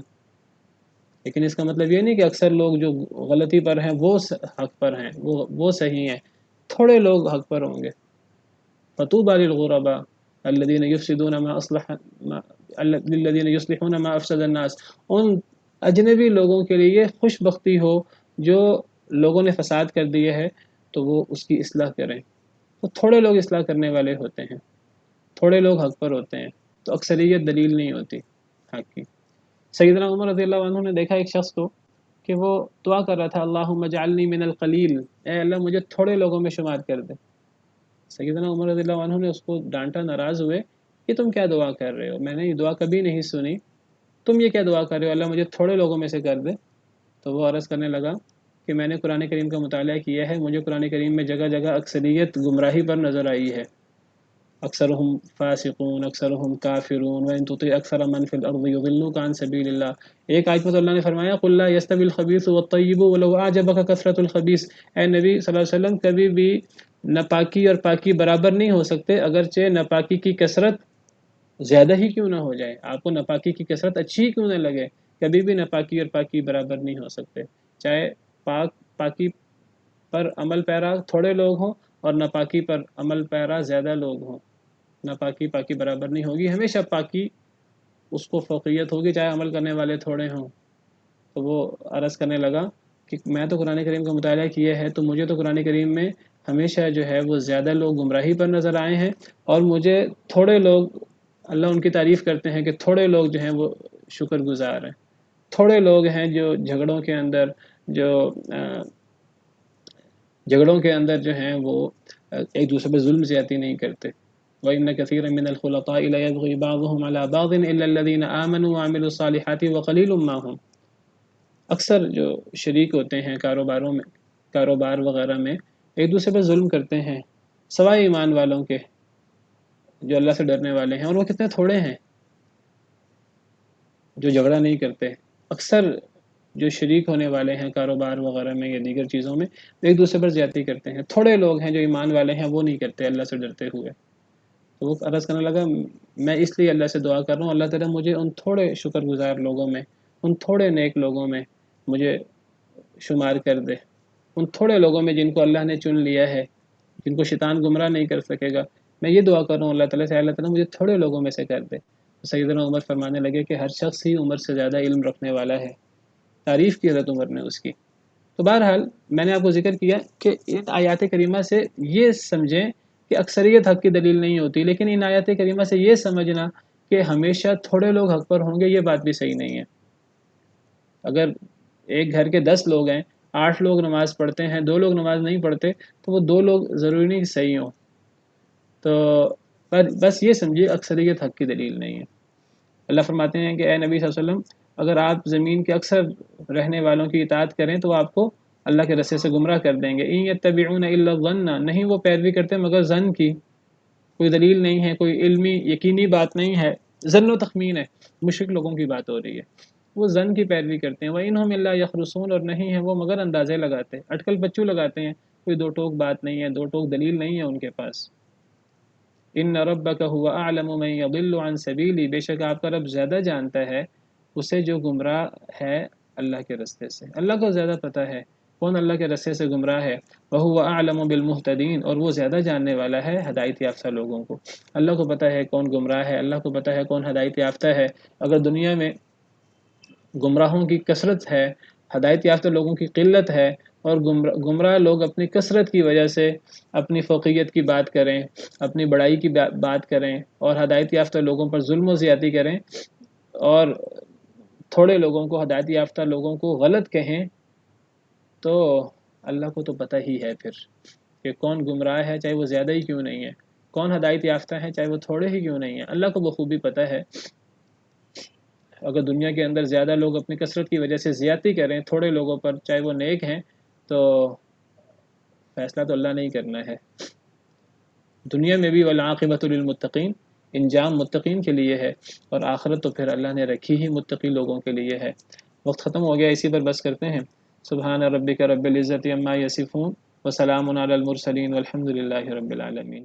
A: لیکن اس کا مطلب یہ نہیں کہ اکثر لوگ جو غلطی پر ہیں وہ حق پر ہیں، وہ صحیح ہیں. تھوڑے لوگ حق پر ہوں گے. فطوبى للغرباء الذين يفسدون ما اصلح الذين يصلحون ما افسد الناس. ان اجنبی لوگوں کے لیے خوش بختی ہو جو لوگوں نے فساد کر دیا ہے تو وہ اس کی اصلاح کریں. تو تھوڑے لوگ اصلاح کرنے والے ہوتے ہیں، تھوڑے لوگ حق پر ہوتے ہیں. تو اکثریت دلیل نہیں ہوتی حق کی. سیدنا عمر رضی اللہ عنہ نے دیکھا ایک شخص کو کہ وہ دعا کر رہا تھا اللہم اجعلنی من القلیل، اے اللہ مجھے تھوڑے لوگوں میں شمار کر دے. سیدنا عمر رضی اللہ عنہ نے اس کو ڈانٹا، ناراض ہوئے کہ تم کیا دعا کر رہے ہو، میں نے یہ دعا کبھی نہیں سنی، تم یہ کیا دعا کر رہے ہو، اللہ مجھے تھوڑے لوگوں میں سے کر دے. تو وہ عرض کرنے لگا کہ میں نے قرآن کریم کا مطالعہ کیا ہے، مجھے قرآن کریم میں جگہ جگہ اکثریت گمراہی پر نظر آئی ہے. اکثرهم فاسقون اکثرهم کافرون وان تطیع اکثر من فی الارض یضلوک عن سبیل اللہ. ایک آیت میں تو اللہ نے فرمایا قل لا یستوی الخبیث والطیب ولو اعجبک کثرۃ الخبیث. اے نبی صلی اللہ علیہ وسلم، کبھی بھی ناپاکی اور پاکی برابر نہیں ہو سکتے، اگرچہ ناپاکی کی کثرت زیادہ ہی کیوں نہ ہو جائے، آپ کو ناپاکی کی کثرت اچھی ہی کیوں نہ لگے، کبھی بھی ناپاکی اور پاکی برابر نہیں ہو سکتے. چاہے پاکی پر عمل پیرا تھوڑے لوگ ہوں اور ناپاکی پر عمل پیرا زیادہ لوگ ہوں، ناپاکی پاکی برابر نہیں ہوگی. ہمیشہ پاکی اس کو فوقیت ہوگی چاہے عمل کرنے والے تھوڑے ہوں. تو وہ عرض کرنے لگا کہ میں تو قرآن کریم کا مطالعہ کیا ہے تو مجھے تو قرآن کریم میں ہمیشہ جو ہے وہ زیادہ لوگ گمراہی پر نظر آئے ہیں، اور مجھے تھوڑے لوگ، اللہ ان کی تعریف کرتے ہیں کہ تھوڑے لوگ جو ہیں وہ شکر گزار ہیں. تھوڑے لوگ ہیں جو جھگڑوں کے اندر جو ہیں وہ ایک دوسرے پہ ظلم زیادتی نہیں کرتے. وَإِنَّ كَثِيرًا مِنَ الْخُلَطَاءِ لَيَبْغِي بَعْضُهُمْ عَلَى بَعْضٍ إِلَّا الَّذِينَ آمَنُوا وَعَمِلُوا الصَّالِحَاتِ وَقَلِيلٌ مَّا هُمْ. اکثر جو شریک ہوتے ہیں کاروبار وغیرہ میں، ایک دوسرے پہ ظلم کرتے ہیں سوائے ایمان والوں کے جو اللہ سے ڈرنے والے ہیں. اور وہ کتنے تھوڑے ہیں جو جھگڑا نہیں کرتے. اکثر جو شریک ہونے والے ہیں کاروبار وغیرہ میں یا دیگر چیزوں میں ایک دوسرے پر زیادتی کرتے ہیں. تھوڑے لوگ ہیں جو ایمان والے ہیں وہ نہیں کرتے اللہ سے ڈرتے ہوئے. تو وہ عرض کرنے لگا میں اس لیے اللہ سے دعا کر رہا ہوں اللہ تعالیٰ مجھے ان تھوڑے شکر گزار لوگوں میں، ان تھوڑے نیک لوگوں میں مجھے شمار کر دے. ان تھوڑے لوگوں میں جن کو اللہ نے چن لیا ہے، جن کو شیطان گمراہ نہیں کر سکے گا، میں یہ دعا کر رہا ہوں اللہ تعالیٰ سے، اللہ تعالیٰ مجھے تھوڑے لوگوں میں سے کر دے۔ سیدنا عمر فرمانے لگے کہ ہر شخص ہی عمر سے زیادہ علم رکھنے والا ہے، تعریف کی حضرت عمر نے اس کی۔ تو بہرحال میں نے آپ کو ذکر کیا کہ ان آیات کریمہ سے یہ سمجھیں کہ اکثریت حق کی دلیل نہیں ہوتی، لیکن ان آیات کریمہ سے یہ سمجھنا کہ ہمیشہ تھوڑے لوگ حق پر ہوں گے، یہ بات بھی صحیح نہیں ہے۔ اگر ایک گھر کے 10 لوگ ہیں، 8 لوگ نماز پڑھتے ہیں، 2 لوگ نماز نہیں پڑھتے، تو وہ 2 لوگ ضروری نہیں کہ صحیح ہوں۔ تو بس یہ سمجھیے اکثریت حق کی دلیل نہیں ہے۔ اللہ فرماتے ہیں کہ اے نبی صلی اللہ علیہ وسلم، اگر آپ زمین کے اکثر رہنے والوں کی اطاعت کریں تو آپ کو اللہ کے رستے سے گمراہ کر دیں گے۔ ان یتبعون الا الظن، نہیں وہ پیروی کرتے مگر ظن کی، کوئی دلیل نہیں ہے، کوئی علمی یقینی بات نہیں ہے، ظن و تخمین ہے۔ مشرک لوگوں کی بات ہو رہی ہے، وہ ظن کی پیروی کرتے ہیں۔ وَإِنْهُمْ إِلَّا يَخْرُصُونَ، اور نہیں ہے وہ مگر اندازے لگاتے، اٹکل پچو لگاتے ہیں، کوئی دو ٹوک بات نہیں ہے، دو ٹوک دلیل نہیں ہے ان کے پاس۔ ان ربک هو اعلم من یضل عن سبیلی، بے شک آپ کا رب زیادہ جانتا ہے اسے جو گمراہ ہے اللہ کے رستے سے۔ اللہ کو زیادہ پتہ ہے کون اللہ کے رستے سے گمراہ ہے۔ وہو اعلم بالمہتدین، اور وہ زیادہ جاننے والا ہے ہدایت یافتہ لوگوں کو۔ اللہ کو پتہ ہے کون گمراہ ہے، اللہ کو پتہ ہے کون ہدایت یافتہ ہے۔ اگر دنیا میں گمراہوں کی کثرت ہے، ہدایت یافتہ لوگوں کی قلت ہے، اور گمراہ لوگ اپنی کثرت کی وجہ سے اپنی فوقیت کی بات کریں، اپنی بڑائی کی بات کریں، اور ہدایت یافتہ لوگوں پر ظلم و زیادتی کریں، اور تھوڑے لوگوں کو، ہدایت یافتہ لوگوں کو غلط کہیں، تو اللہ کو تو پتہ ہی ہے پھر کہ کون گمراہ ہے چاہے وہ زیادہ ہی کیوں نہیں ہے، کون ہدایت یافتہ ہے چاہے وہ تھوڑے ہی کیوں نہیں ہیں۔ اللہ کو بخوبی پتہ ہے۔ اگر دنیا کے اندر زیادہ لوگ اپنی کثرت کی وجہ سے زیادتی کریں تھوڑے لوگوں پر، چاہے وہ نیک ہیں، تو فیصلہ تو اللہ نے ہی کرنا ہے۔ دنیا میں بھی والعاقبۃ للمتقین، انجام متقین کے لیے ہے، اور آخرت تو پھر اللہ نے رکھی ہی متقی لوگوں کے لیے ہے۔ وقت ختم ہو گیا، اسی پر بس کرتے ہیں۔ سبحان ربک رب العزت عما یصفون وسلام علی المرسلین والحمد للہ رب العالمین۔